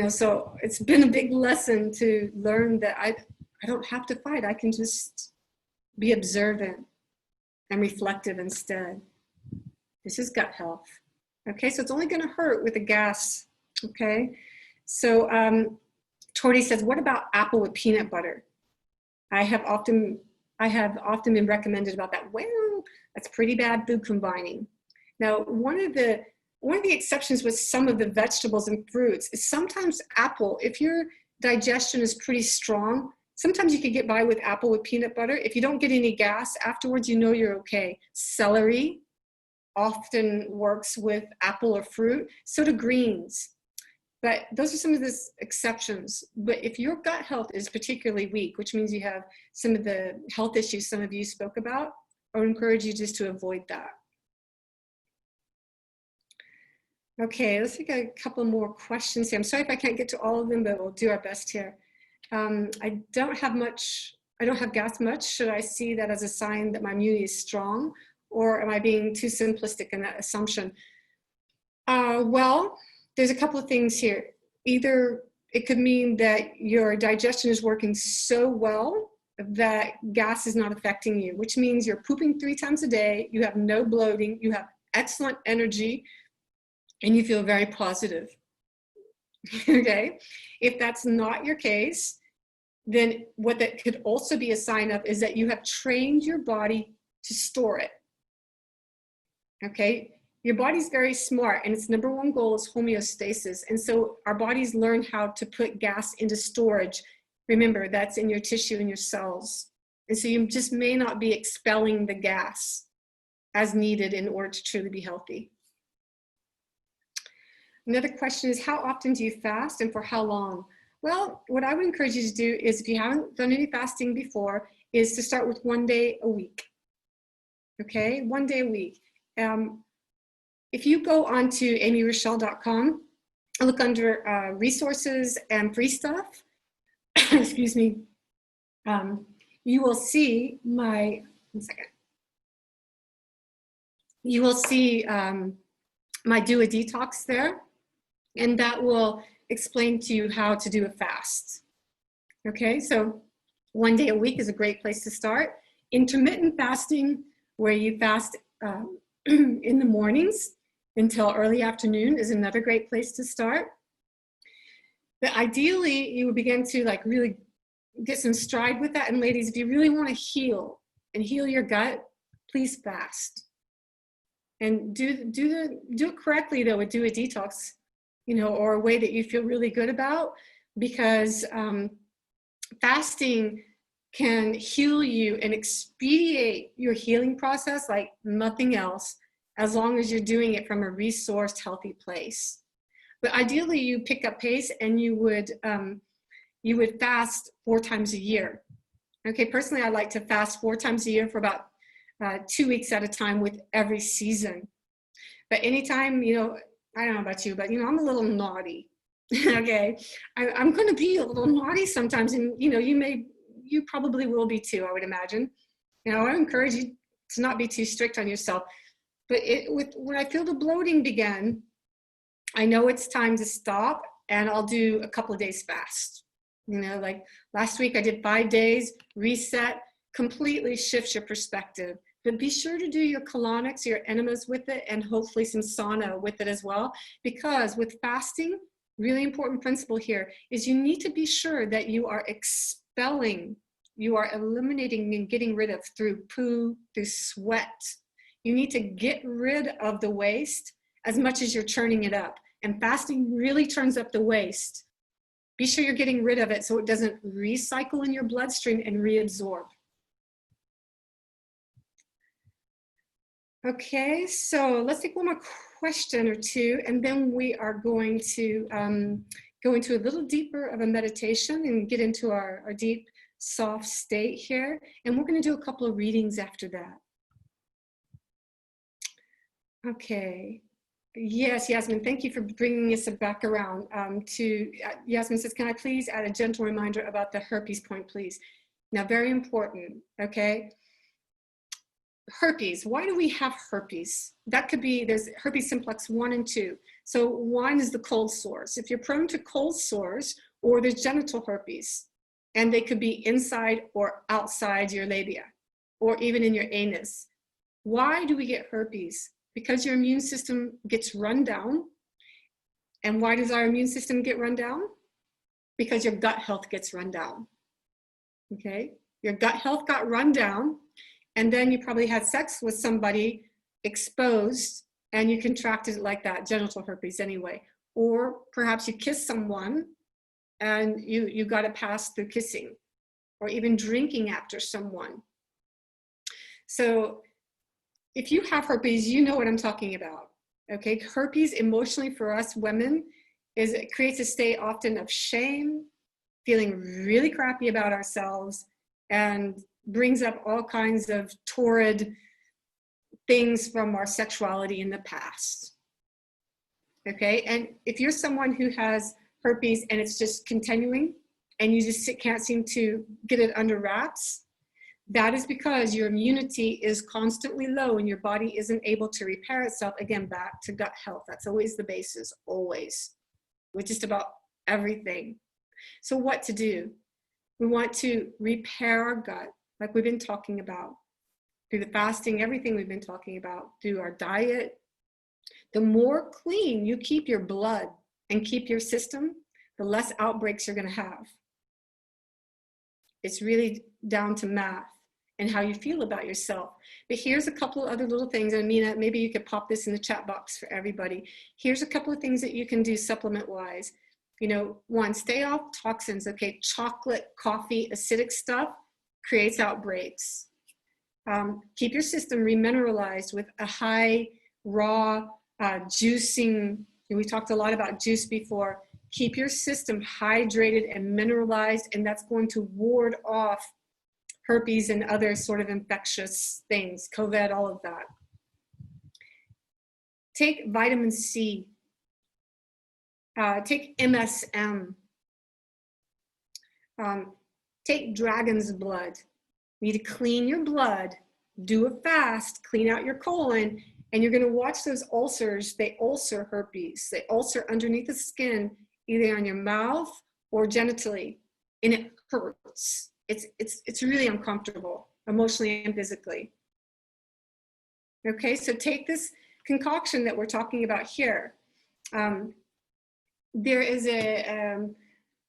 So it's been a big lesson to learn that I don't have to fight. I can just be observant and reflective instead. This is gut health. Okay, so it's only going to hurt with the gas. Okay, so Torty says, what about apple with peanut butter? I have often been recommended about that. Well, that's pretty bad food combining. Now, one of the exceptions with some of the vegetables and fruits is sometimes apple, if your digestion is pretty strong, sometimes you could get by with apple with peanut butter. If you don't get any gas afterwards, you know you're okay. Celery often works with apple or fruit, so do greens. But those are some of the exceptions. But if your gut health is particularly weak, which means you have some of the health issues some of you spoke about, I would encourage you just to avoid that. Okay, let's take a couple more questions here. I'm sorry if I can't get to all of them, but we'll do our best here. I don't have gas much. Should I see that as a sign that my immunity is strong? Or am I being too simplistic in that assumption? Well, there's a couple of things here. Either it could mean that your digestion is working so well that gas is not affecting you, which means you're pooping 3 times a day, you have no bloating, you have excellent energy, and you feel very positive. Okay? If that's not your case, then what that could also be a sign of is that you have trained your body to store it. Okay, your body's very smart, and its number one goal is homeostasis. And so our bodies learn how to put gas into storage. Remember, that's in your tissue and your cells. And so you just may not be expelling the gas as needed in order to truly be healthy. Another question is, how often do you fast and for how long? Well, what I would encourage you to do is, if you haven't done any fasting before, is to start with 1 day a week. Okay, 1 day a week. If you go onto amyrachelle.com and look under resources and free stuff, excuse me, you will see my, 1 second. You will see my Do a Detox there, and that will explain to you how to do a fast. Okay, so 1 day a week is a great place to start. Intermittent fasting, where you fast in the mornings until early afternoon, is another great place to start. But ideally, you would begin to like really get some stride with that. And ladies, if you really want to heal and heal your gut, please fast. And do it correctly though, do a detox, you know, or a way that you feel really good about, because fasting can heal you and expedite your healing process like nothing else, as long as you're doing it from a resourced, healthy place. But ideally, you pick up pace and you would fast 4 times a year. Okay, personally, I like to fast 4 times a year for about 2 weeks at a time with every season. But anytime, you know, I don't know about you, but you know, I'm a little naughty. Okay, I'm going to be a little naughty sometimes, and you know, you probably will be too, I would imagine. You know, I encourage you to not be too strict on yourself. But when I feel the bloating begin, I know it's time to stop, and I'll do a couple of days fast. You know, like last week I did 5 days, reset, completely shifts your perspective. But be sure to do your colonics, your enemas with it, and hopefully some sauna with it as well. Because with fasting, really important principle here is you need to be sure that you are expelling, you are eliminating and getting rid of through poo, through sweat. You need to get rid of the waste as much as you're churning it up. And fasting really turns up the waste. Be sure you're getting rid of it so it doesn't recycle in your bloodstream and reabsorb. Okay, so let's take one more question or two, and then we are going to go into a little deeper of a meditation and get into our deep, soft state here. And we're going to do a couple of readings after that. Okay. Yes, Yasmin, thank you for bringing us back around Yasmin says, can I please add a gentle reminder about the herpes point, please? Now, very important, okay? Herpes, why do we have herpes? That could be, there's herpes simplex 1 and 2. So 1 is the cold sores. If you're prone to cold sores, or there's genital herpes, and they could be inside or outside your labia, or even in your anus. Why do we get herpes? Because your immune system gets run down. And why does our immune system get run down? Because your gut health gets run down. Okay, your gut health got run down, and then you probably had sex with somebody exposed and you contracted it like that, genital herpes anyway. Or perhaps you kissed someone and you got it passed through kissing, or even drinking after someone. So if you have herpes, you know what I'm talking about. Okay, herpes emotionally for us women is it creates a state often of shame, feeling really crappy about ourselves, and brings up all kinds of torrid things from our sexuality in the past. Okay, and if you're someone who has herpes and it's just continuing and you just can't seem to get it under wraps, that is because your immunity is constantly low and your body isn't able to repair itself. Again, back to gut health. That's always the basis, always, with just about everything. So what to do? We want to repair our gut, like we've been talking about, through the fasting, everything we've been talking about, through our diet. The more clean you keep your blood and keep your system, the less outbreaks you're going to have. It's really down to math. and how you feel about yourself. But here's a couple of other little things. And Amina, maybe you could pop this in the chat box for everybody. Here's a couple of things that you can do supplement-wise. You know, one, stay off toxins. Okay, chocolate, coffee, acidic stuff creates outbreaks. Keep your system remineralized with a high raw juicing. We talked a lot about juice before. Keep your system hydrated and mineralized, and that's going to ward off herpes and other sort of infectious things, COVID, all of that. Take vitamin C. Take MSM. Take dragon's blood. You need to clean your blood, do a fast, clean out your colon, and you're going to watch those ulcers. They ulcer herpes. They ulcer underneath the skin, either on your mouth or genitally, and it hurts. It's really uncomfortable, emotionally and physically. Okay, so take this concoction that we're talking about here. There is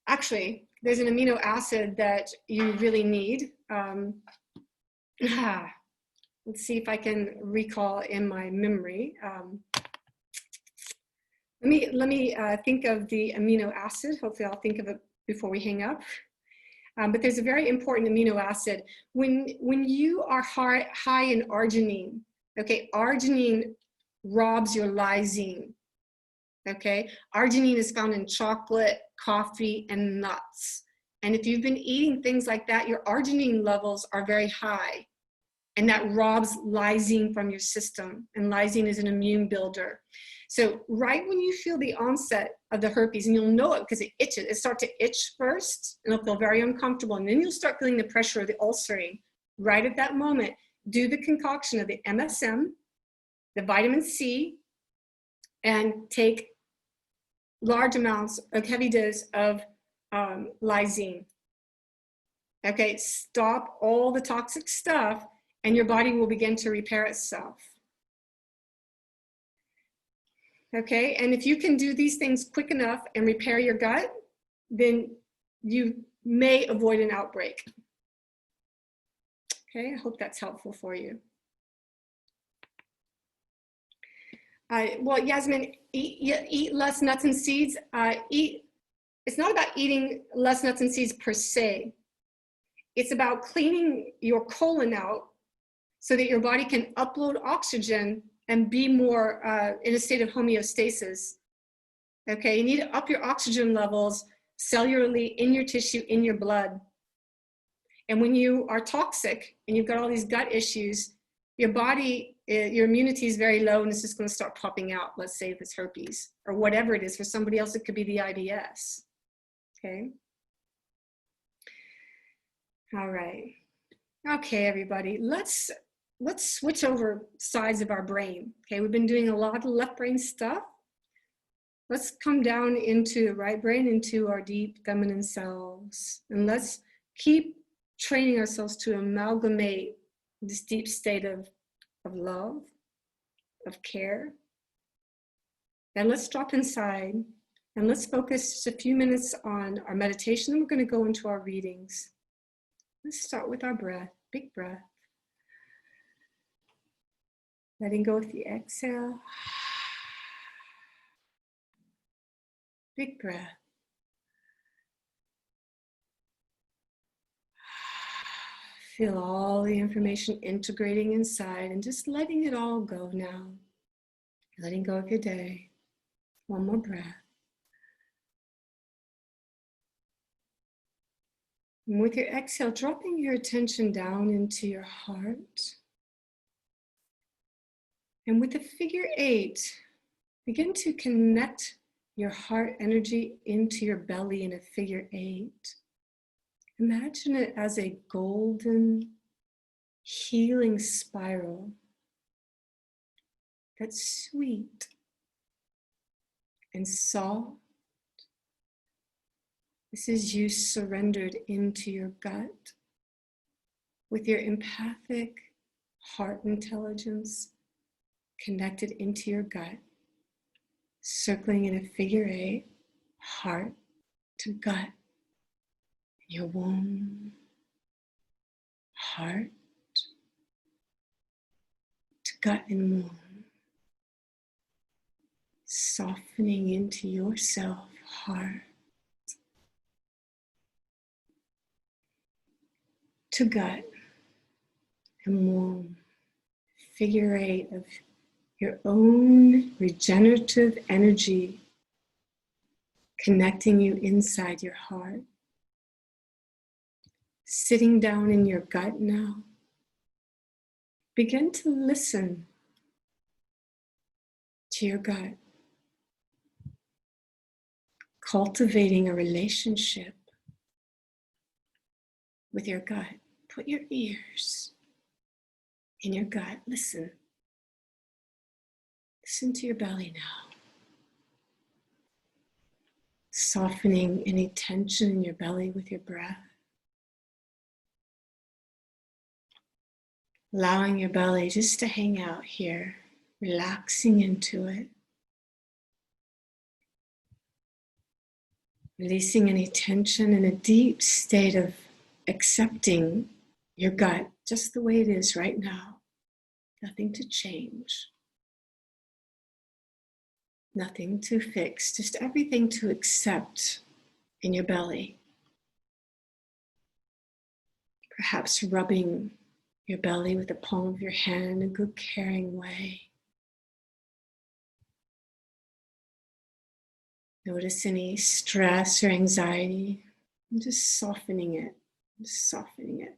actually, there's an amino acid that you really need. Let's see if I can recall in my memory. Let me think of the amino acid. Hopefully I'll think of it before we hang up. But there's a very important amino acid. When you are high in arginine, okay, arginine robs your lysine. Okay, arginine is found in chocolate, coffee, and nuts. And if you've been eating things like that, your arginine levels are very high. And that robs lysine from your system. And lysine is an immune builder. So right when you feel the onset of the herpes, and you'll know it because it itches, it starts to itch first, and it'll feel very uncomfortable. And then you'll start feeling the pressure of the ulcering. Right at that moment, do the concoction of the MSM, the vitamin C, and take large amounts of heavy dose of lysine. Okay, stop all the toxic stuff, and your body will begin to repair itself. Okay, and if you can do these things quick enough and repair your gut, then you may avoid an outbreak. Okay, I hope that's helpful for you. Well, Yasmin, eat less nuts and seeds. It's not about eating less nuts and seeds per se. It's about cleaning your colon out so that your body can upload oxygen and be more in a state of homeostasis. Okay, you need to up your oxygen levels cellularly in your tissue, in your blood. And when you are toxic and you've got all these gut issues, your body, your immunity is very low, and it's just going to start popping out. Let's say if it's herpes or whatever it is. For somebody else, it could be the IBS. Okay. All right. Okay, everybody. Let's switch over sides of our brain. Okay, we've been doing a lot of left brain stuff. Let's come down into the right brain, into our deep feminine selves, and let's keep training ourselves to amalgamate this deep state of love, of care. And let's drop inside and let's focus just a few minutes on our meditation, and we're going to go into our readings. Let's start with our breath, big breath. Letting go with the exhale. Big breath. Feel all the information integrating inside and just letting it all go now. Letting go of your day. One more breath. And with your exhale, dropping your attention down into your heart. And with the figure 8, begin to connect your heart energy into your belly in a figure 8. Imagine it as a golden healing spiral that's sweet and soft. This is you surrendered into your gut with your empathic heart intelligence connected into your gut, circling in a figure 8, heart to gut. Your womb, heart gut and womb. Softening into yourself, heart. To gut and womb. Figure 8 of your own regenerative energy connecting you inside your heart. Sitting down in your gut now. Begin to listen to your gut. Cultivating a relationship with your gut. Put your ears in your gut. Listen. Listen to your belly now. Softening any tension in your belly with your breath. Allowing your belly just to hang out here, relaxing into it. Releasing any tension in a deep state of accepting your gut just the way it is right now. Nothing to change. Nothing to fix, just everything to accept in your belly. Perhaps rubbing your belly with the palm of your hand in a good, caring way. Notice any stress or anxiety and just softening it, just softening it.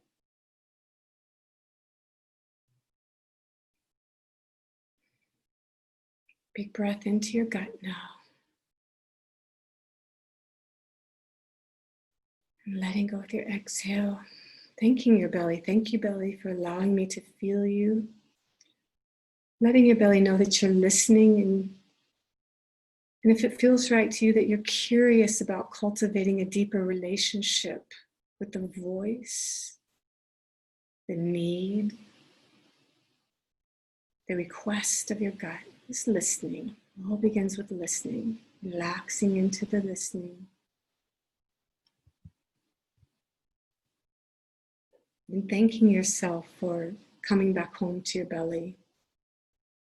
Big breath into your gut now. And letting go with your exhale. Thanking your belly. Thank you, belly, for allowing me to feel you. Letting your belly know that you're listening, and if it feels right to you, that you're curious about cultivating a deeper relationship with the voice, the need, the request of your gut. Just listening. It all begins with listening. Relaxing into the listening. And thanking yourself for coming back home to your belly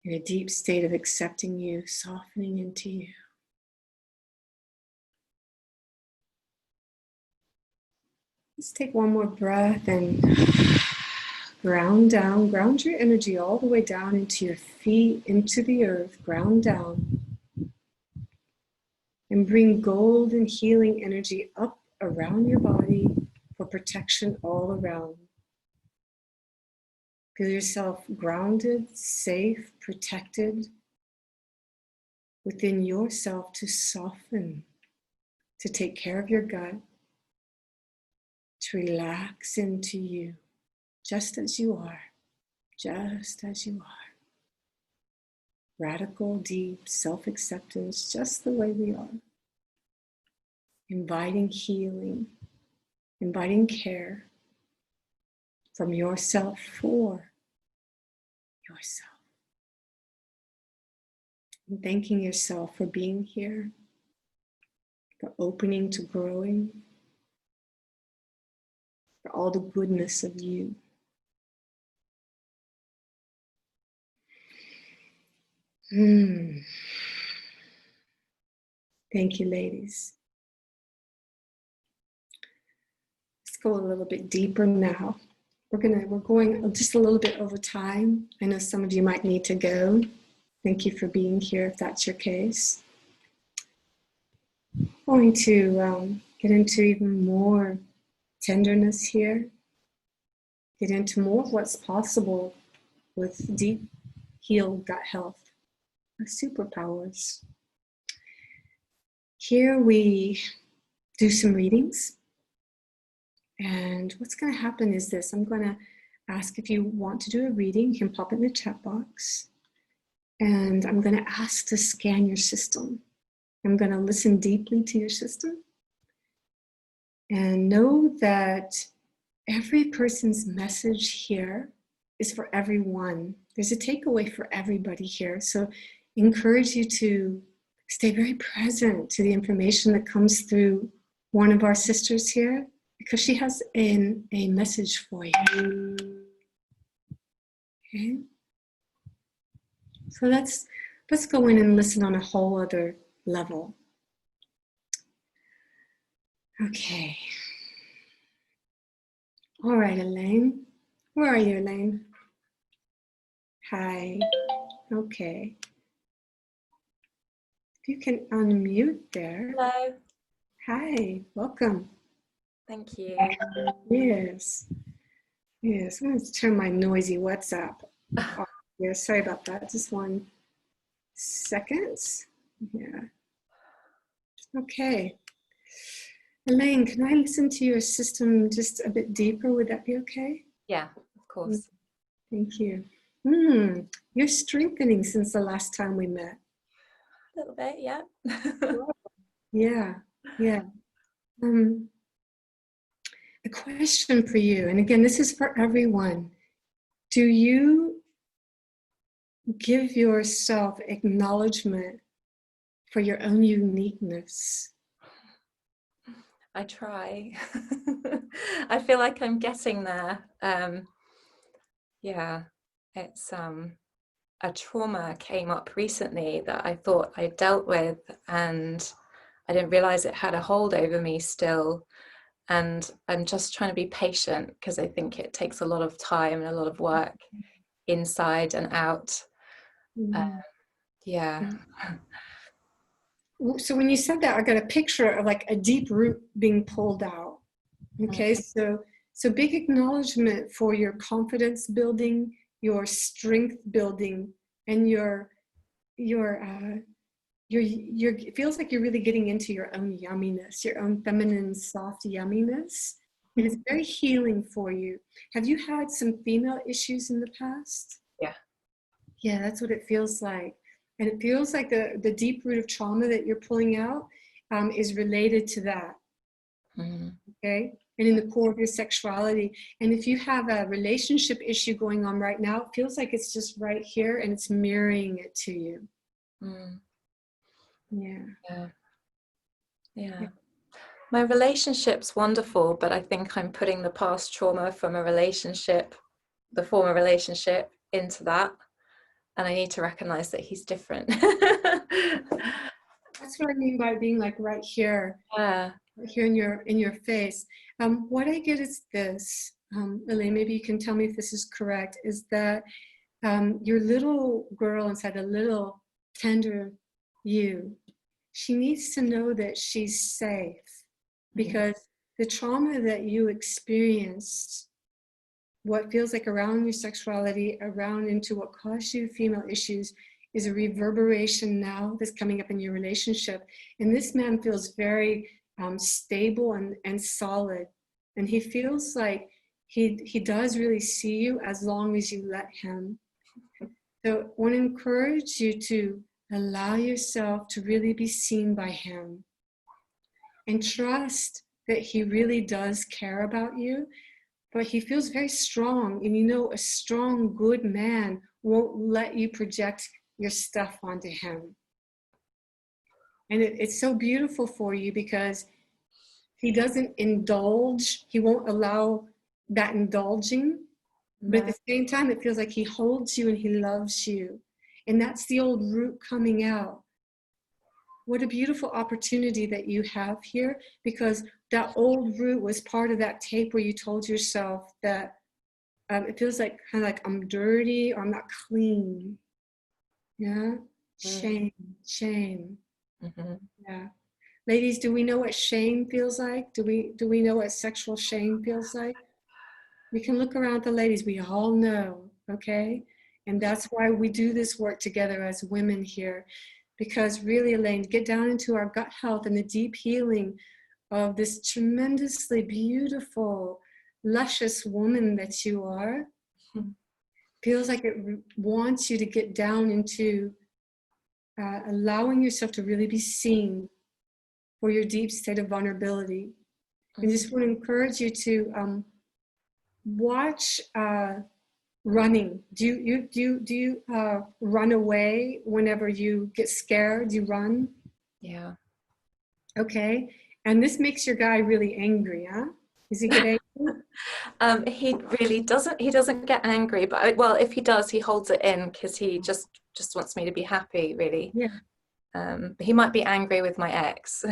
in a deep state of accepting you, softening into you. Let's take one more breath and ground down. Ground your energy all the way down into your feet, into the earth. Ground down. And bring golden healing energy up around your body for protection all around. Feel yourself grounded, safe, protected within yourself to soften, to take care of your gut, to relax into you, just as you are, just as you are. Radical, deep self-acceptance, just the way we are. Inviting healing, inviting care from yourself for yourself. And thanking yourself for being here, for opening to growing, for all the goodness of you. Thank you, ladies. Let's go a little bit deeper now. We're going just a little bit over time. I know some of you might need to go. Thank you for being here if that's your case. I'm going to get into even more tenderness here. Get into more of what's possible with deep, healed gut health. Our superpowers. Here we do some readings. And what's going to happen is this. I'm going to ask if you want to do a reading. You can pop it in the chat box. And I'm going to ask to scan your system. I'm going to listen deeply to your system. And know that every person's message here is for everyone. There's a takeaway for everybody here. So encourage you to stay very present to the information that comes through one of our sisters here, because she has a message for you. Okay? So let's go in and listen on a whole other level. Okay. All right, Elaine. Where are you, Elaine? Hi. Okay. If you can unmute there. Hello. Hi. Welcome. Thank you. Yes. Yes. I'm going to turn my noisy WhatsApp off here. Sorry about that. Just 1 second. Yeah. Okay. Elaine, can I listen to your system just a bit deeper? Would that be okay? Yeah, of course. Thank you. You're strengthening since the last time we met. A little bit, yeah. Yeah, yeah. A question for you, and again, this is for everyone. Do you give yourself acknowledgement for your own uniqueness? I try. I feel like I'm getting there. Yeah, it's a trauma came up recently that I thought I dealt with, and I didn't realize it had a hold over me still. And I'm just trying to be patient because I think it takes a lot of time and a lot of work inside and out. Yeah. So when you said that, I got a picture of like a deep root being pulled out. Okay, so big acknowledgement for your confidence building, your strength building, and it feels like you're really getting into your own yumminess, your own feminine soft yumminess. And it's very healing for you. Have you had some female issues in the past? Yeah. Yeah, that's what it feels like. And it feels like the deep root of trauma that you're pulling out is related to that. Okay? And in the core of your sexuality. And if you have a relationship issue going on right now, it feels like it's just right here and it's mirroring it to you. Yeah. My relationship's wonderful, but I think I'm putting the past trauma from a relationship, the former relationship, into that. And I need to recognize that he's different. That's what I mean by being like right here. Yeah. Right here in your face. What I get is this, Elaine, maybe you can tell me if this is correct, is that your little girl inside, the little tender you, she needs to know that she's safe, because the trauma that you experienced, what feels like around your sexuality, around into what caused you female issues, is a reverberation now that's coming up in your relationship. And this man feels very stable and solid. And he feels like he does really see you as long as you let him. So I want to encourage you to allow yourself to really be seen by him and trust that he really does care about you. But he feels very strong, and you know, a strong, good man won't let you project your stuff onto him. And it's so beautiful for you because he doesn't indulge, he won't allow that indulging, but at the same time, it feels like he holds you and he loves you. And that's the old root coming out. What a beautiful opportunity that you have here, because that old root was part of that tape where you told yourself that it feels like kind of like I'm dirty or I'm not clean. Yeah. Shame. Yeah. Ladies, do we know what shame feels like? Do we know what sexual shame feels like? We can look around the ladies. We all know, okay? And that's why we do this work together as women here. Because really, Elaine, get down into our gut health and the deep healing of this tremendously beautiful, luscious woman that you are. Feels like it wants you to get down into allowing yourself to really be seen for your deep state of vulnerability. And just want to encourage you to watch running. Do you run away whenever you get scared? Do you run? Yeah. Okay. And this makes your guy really angry, huh? Does he get angry? He really doesn't. He doesn't get angry, but well, if he does, he holds it in because he just wants me to be happy, really. Yeah. But he might be angry with my ex.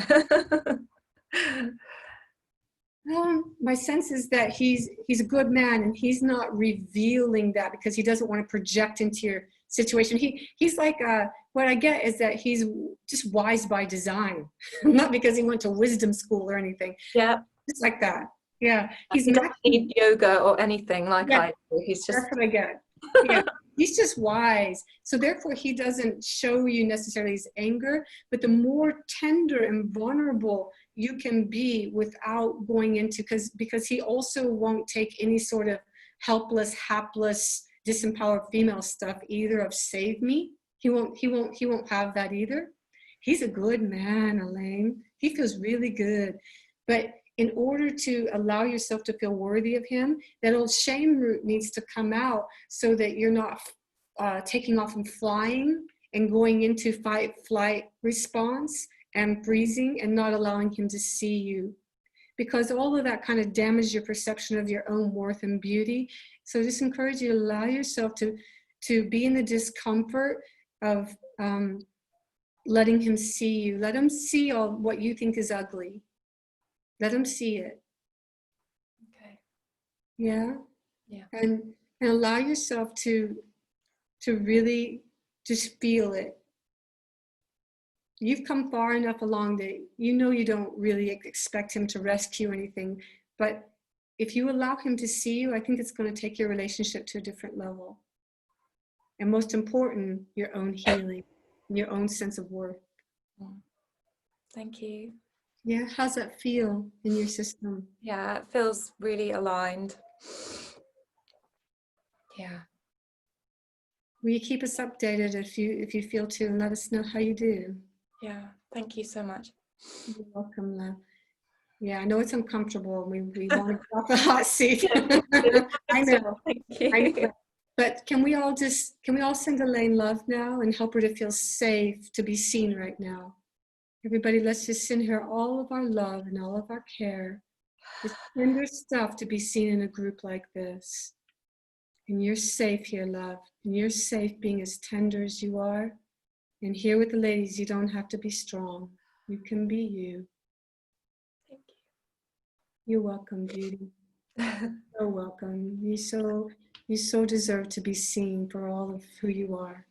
My sense is that he's a good man, and he's not revealing that because he doesn't want to project into your situation. He's like what I get is that he's just wise by design, not because he went to wisdom school or anything. Yeah, Just like that. Yeah, he's he doesn't not. need yoga or anything like Yeah, I do. He's just. that's what I get. Yeah, he's just wise. So therefore, he doesn't show you necessarily his anger, but the more tender and vulnerable you can be without going into, because he also won't take any sort of helpless, hapless, disempowered female stuff either of save me. He won't have that either. He's a good man, Elaine. He feels really good. But in order to allow yourself to feel worthy of him, that old shame root needs to come out so that you're not taking off and flying and going into fight flight response and freezing and not allowing him to see you, because all of that kind of damages your perception of your own worth and beauty. So just encourage you to allow yourself to be in the discomfort of letting him see you. Let him see all what you think is ugly. Let him see it. Okay. Yeah. Yeah. And allow yourself to really just feel it. You've come far enough along that you know you don't really expect him to rescue anything, but if you allow him to see you, I think it's going to take your relationship to a different level. And most important, your own healing, and your own sense of worth. Thank you. Yeah, how's that feel in your system? Yeah, it feels really aligned. Yeah. Will you keep us updated if you feel to, and let us know how you do? Yeah, thank you so much. You're welcome, love. Yeah, I know it's uncomfortable. We want to get off the hot seat. I know. Thank you. I know. But can we all send Elaine love now and help her to feel safe to be seen right now? Everybody, let's just send her all of our love and all of our care. It's tender stuff to be seen in a group like this. And you're safe here, love. And you're safe being as tender as you are. And here with the ladies, you don't have to be strong. You can be you. Thank you. You're welcome, beauty. So welcome. You so deserve to be seen for all of who you are.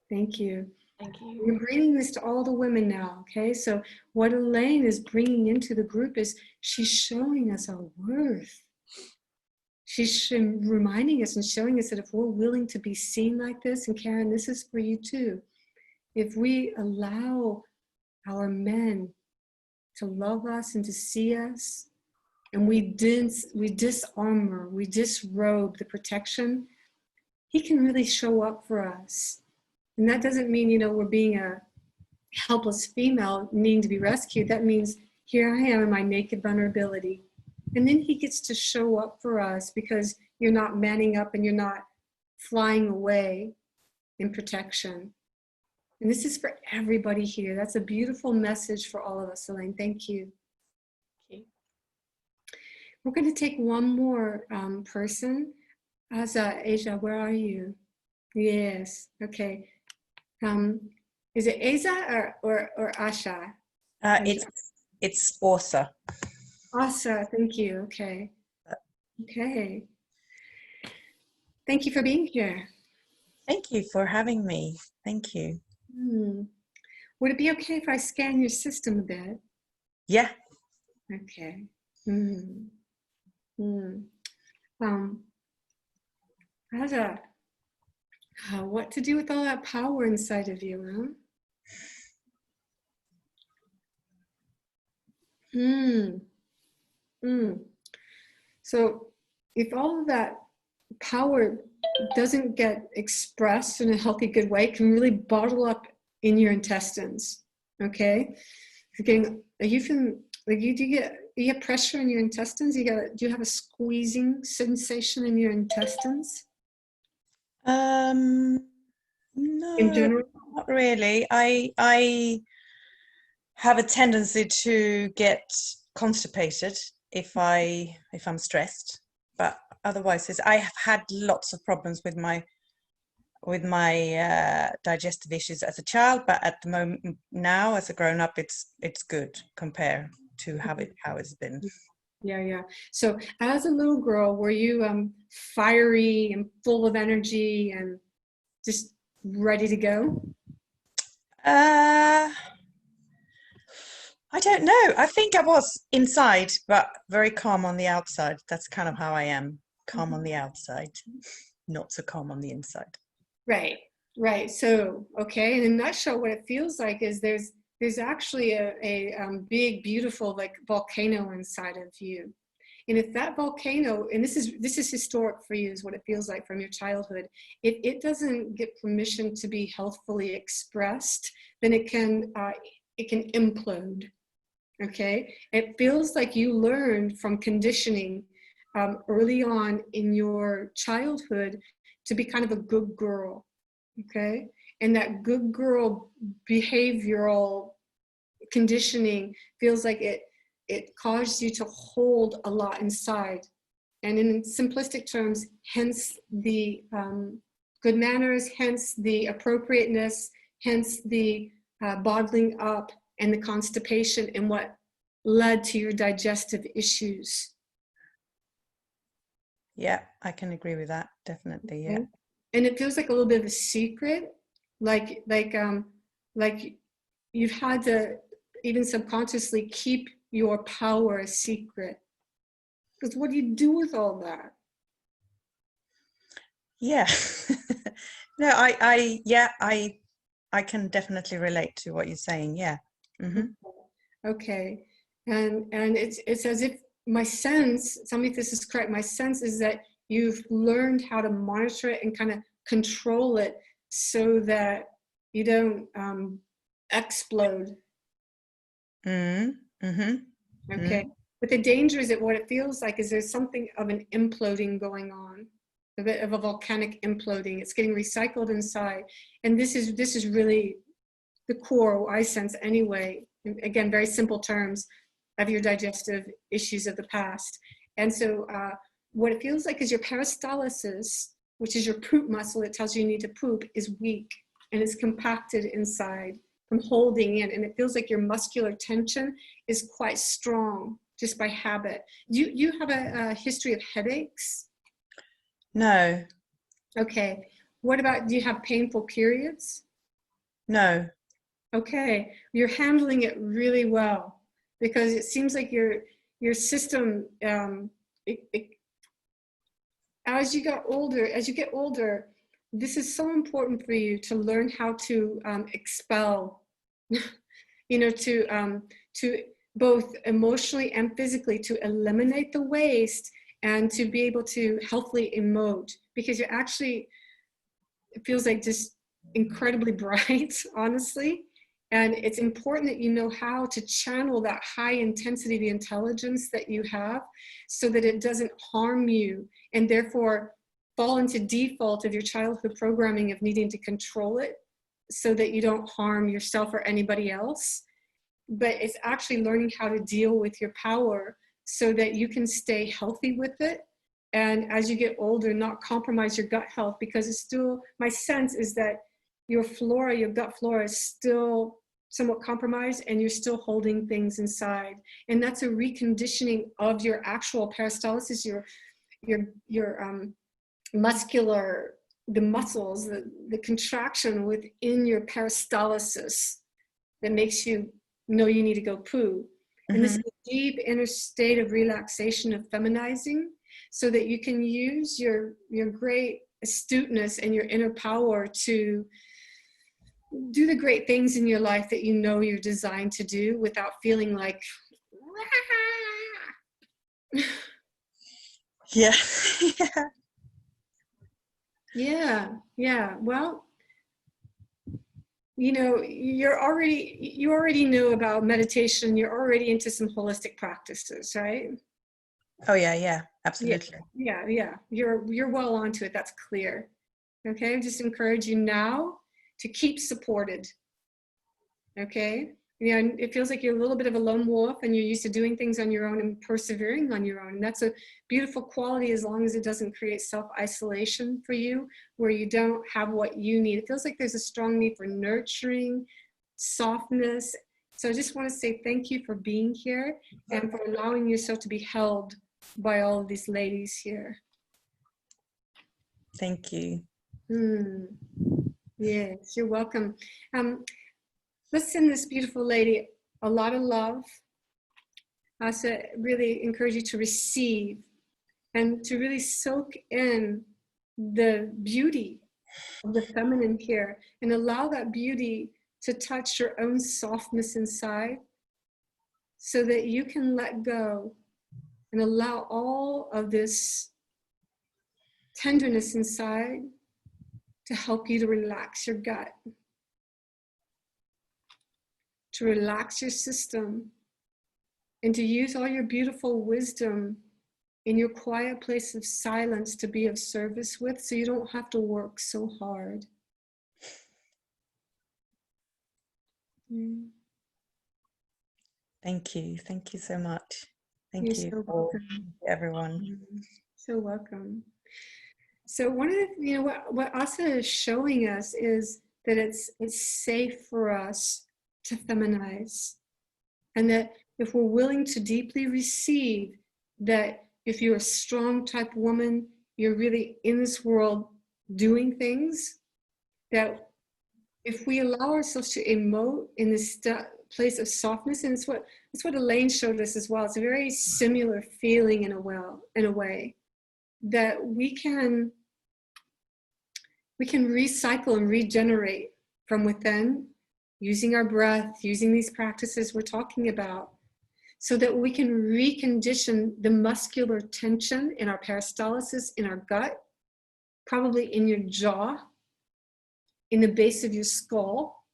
Thank you. Thank you. We're bringing this to all the women now, okay? So what Elaine is bringing into the group is she's showing us our worth. She's reminding us and showing us that if we're willing to be seen like this, and Karen, this is for you too, if we allow our men to love us and to see us, and we disarmor, we disrobe the protection, he can really show up for us. And that doesn't mean, we're being a helpless female needing to be rescued. That means here I am in my naked vulnerability. And then he gets to show up for us because you're not manning up and you're not flying away in protection. And this is for everybody here. That's a beautiful message for all of us, Elaine. Thank you. Thank you. We're going to take one more person. Asia, where are you? Yes, okay. Is it Asa or Asha? It's Asa. Asa, thank you. Okay. Okay. Thank you for being here. Thank you for having me. Thank you. Would it be okay if I scan your system a bit? Yeah. Okay. What to do with all that power inside of you, huh? So if all of that power doesn't get expressed in a healthy, good way, it can really bottle up in your intestines. Okay? Are you feeling like you get pressure in your intestines? Do you have a squeezing sensation in your intestines? No, In general? not really. I have a tendency to get constipated if I'm stressed, but otherwise I have had lots of problems with my digestive issues as a child, but at the moment now as a grown up it's good compared to how it's been. Yeah. So as a little girl, were you fiery and full of energy and just ready to go? I don't know. I think I was inside, but very calm on the outside. That's kind of how I am. Calm on the outside, not so calm on the inside. Right. So, okay, in a nutshell, what it feels like is there's actually a big, beautiful, like, volcano inside of you. And if that volcano, and this is historic for you, is what it feels like from your childhood, if it doesn't get permission to be healthfully expressed, then it can implode. Okay, it feels like you learned from conditioning early on in your childhood to be kind of a good girl. Okay, and that good girl behavioral conditioning feels like it caused you to hold a lot inside. And in simplistic terms, hence the good manners, hence the appropriateness, hence the bottling up and the constipation, and what led to your digestive issues. Yeah, I can agree with that. Definitely, yeah. And it feels like a little bit of a secret, like you've had to even subconsciously keep your power a secret. Because what do you do with all that? Yeah. No, I can definitely relate to what you're saying. Yeah. Mm-hmm. Okay. And it's as if my sense, tell me if this is correct, my sense is that you've learned how to monitor it and kind of control it so that you don't explode. Mm-hmm. Okay. But the danger is that what it feels like is there's something of an imploding going on, a bit of a volcanic imploding. It's getting recycled inside. And this is really the core, I sense anyway, again, very simple terms, of your digestive issues of the past. And so what it feels like is your peristalsis, which is your poop muscle that tells you need to poop, is weak and it's compacted inside from holding in. And it feels like your muscular tension is quite strong just by habit. Do you have a history of headaches? No. Okay. What about, do you have painful periods? No. Okay. You're handling it really well, because it seems like your system, as you get older, this is so important for you to learn how to expel, to both emotionally and physically, to eliminate the waste and to be able to healthily emote, because you're actually, it feels like just incredibly bright, honestly. And it's important that you know how to channel that high intensity of intelligence that you have so that it doesn't harm you and therefore fall into default of your childhood programming of needing to control it so that you don't harm yourself or anybody else. But it's actually learning how to deal with your power so that you can stay healthy with it. And as you get older, not compromise your gut health, because it's still, my sense is that your flora, your gut flora is still somewhat compromised and you're still holding things inside. And that's a reconditioning of your actual peristalsis, your muscular, the muscles, the contraction within your peristalsis that makes you know you need to go poo. Mm-hmm. And this is a deep inner state of relaxation, of feminizing, so that you can use your great astuteness and your inner power to do the great things in your life that you know you're designed to do without feeling like, yeah. Yeah. Well, you already know about meditation. You're already into some holistic practices, right? Oh yeah, absolutely. Yeah. You're well onto it. That's clear. Okay, I just encourage you now to keep supported. Okay, You know, and it feels like you're a little bit of a lone wolf and you're used to doing things on your own and persevering on your own. And that's a beautiful quality as long as it doesn't create self-isolation for you, where you don't have what you need. It feels like there's a strong need for nurturing, softness. So I just want to say thank you for being here and for allowing yourself to be held by all of these ladies here. Thank you. Yes, you're welcome. Let's send this beautiful lady a lot of love. I also really encourage you to receive and to really soak in the beauty of the feminine here and allow that beauty to touch your own softness inside so that you can let go and allow all of this tenderness inside to help you to relax your gut, to relax your system, and to use all your beautiful wisdom in your quiet place of silence to be of service with, so you don't have to work so hard. Thank you. Thank you so much. Thank You're you so for welcome. everyone. So welcome. So one of the, you know, what Asa is showing us is that it's safe for us to feminize, and that if we're willing to deeply receive that, if you're a strong type woman, you're really in this world doing things, that if we allow ourselves to emote in this place of softness, and it's what Elaine showed us as well. It's a very similar feeling in a way that we can recycle and regenerate from within, using our breath, using these practices we're talking about, so that we can recondition the muscular tension in our peristalsis, in our gut, probably in your jaw, in the base of your skull,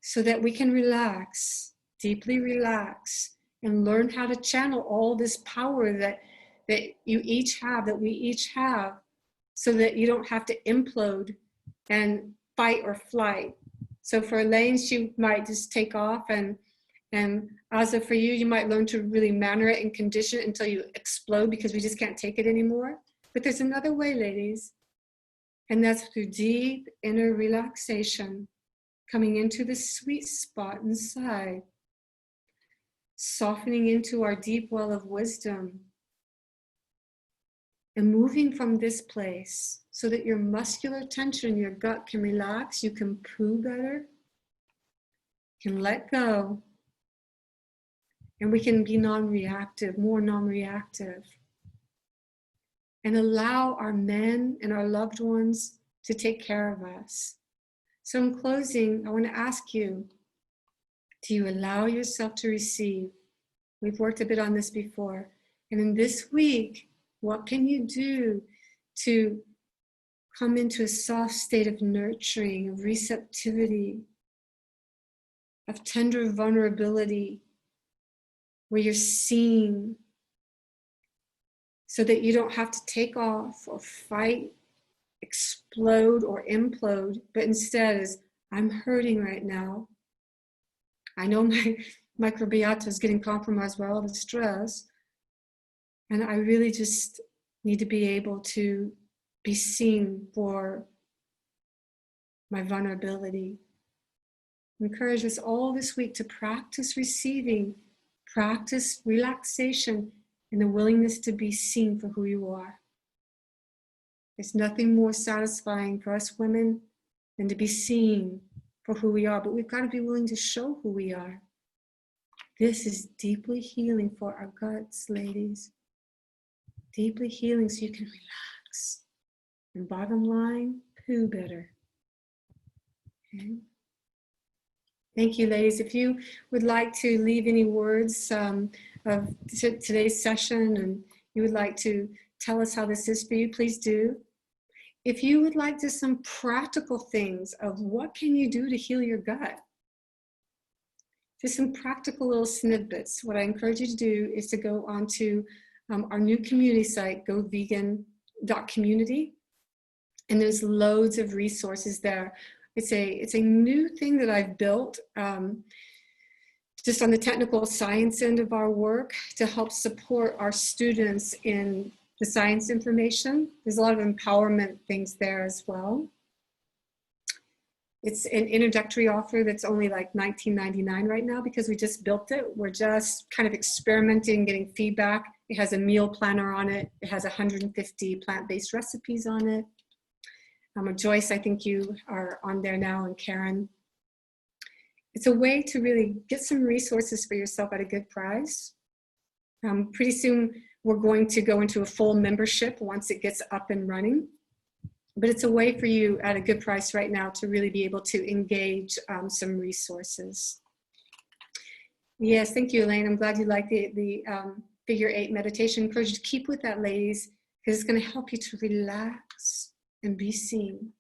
so that we can relax, deeply relax, and learn how to channel all this power that you each have, that we each have, so that you don't have to implode and fight or flight. So for Elaine, she might just take off, and Asa, for you, you might learn to really manner it and condition it until you explode because we just can't take it anymore. But there's another way, ladies, and that's through deep inner relaxation, coming into the sweet spot inside, softening into our deep well of wisdom, and moving from this place so that your muscular tension in your gut can relax, you can poo better, can let go, and we can be non-reactive, more non-reactive, and allow our men and our loved ones to take care of us. So in closing, I want to ask you, do you allow yourself to receive? We've worked a bit on this before. And in this week, what can you do to come into a soft state of nurturing, of receptivity, of tender vulnerability, where you're seen, so that you don't have to take off or fight, explode or implode, but instead is, I'm hurting right now. I know my microbiota is getting compromised by all the stress, and I really just need to be able to be seen for my vulnerability. Encourage us all this week to practice receiving, practice relaxation, and the willingness to be seen for who you are. There's nothing more satisfying for us women than to be seen for who we are, but we've got to be willing to show who we are. This is deeply healing for our guts, ladies. Deeply healing so you can relax. And bottom line, poo better. Okay. Thank you, ladies. If you would like to leave any words of today's session, and you would like to tell us how this is for you, please do. If you would like just some practical things of what can you do to heal your gut, just some practical little snippets, what I encourage you to do is to go onto our new community site, govegan.community, and there's loads of resources there It's a new thing that I've built just on the technical science end of our work to help support our students in the science information. There's a lot of empowerment things there as well. It's an introductory offer that's only like $19.99 right now because we just built it. We're just kind of experimenting, getting feedback. It has a meal planner on it. It has 150 plant-based recipes on it. Joyce, I think you are on there now, and Karen. It's a way to really get some resources for yourself at a good price. Pretty soon, we're going to go into a full membership once it gets up and running. But it's a way for you at a good price right now to really be able to engage some resources. Yes, thank you, Elaine. I'm glad you like the figure 8 meditation. I encourage you to keep with that, ladies, because it's going to help you to relax and be seen.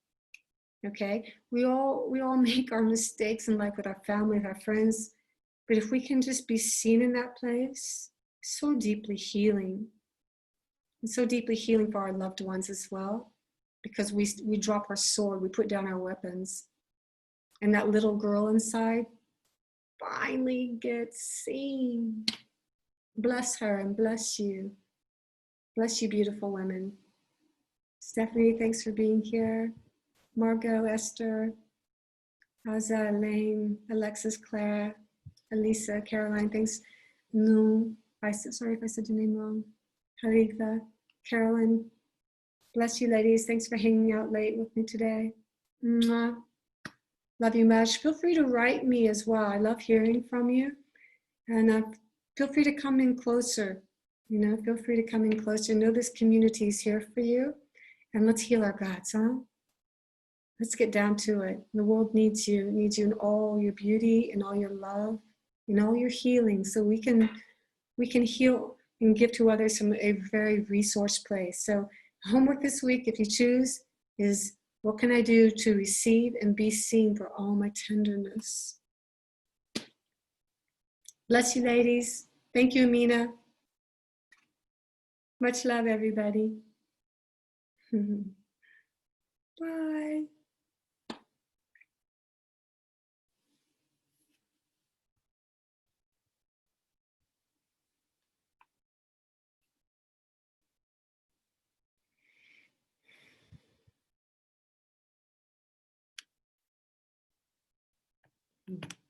Okay, we all make our mistakes in life with our family, with our friends, but if we can just be seen in that place, it's so deeply healing. It's so deeply healing for our loved ones as well, because we drop our sword, we put down our weapons, and that little girl inside finally gets seen. Bless her and bless you. Bless you, beautiful women. Stephanie, thanks for being here. Margot, Esther, Aza, Elaine, Alexis, Claire, Elisa, Caroline, thanks. No, sorry if I said your name wrong. Haritha, Carolyn, bless you, ladies. Thanks for hanging out late with me today. Mwah. Love you much. Feel free to write me as well. I love hearing from you. And feel free to come in closer. You know, feel free to come in closer. Know this community is here for you. And let's heal our guts, huh? Let's get down to it. The world needs you in all your beauty and all your love and all your healing, so we can heal and give to others from a very resource place. So homework this week, if you choose, is what can I do to receive and be seen for all my tenderness? Bless you, ladies. Thank you, Amina. Much love, everybody. Bye. Mm.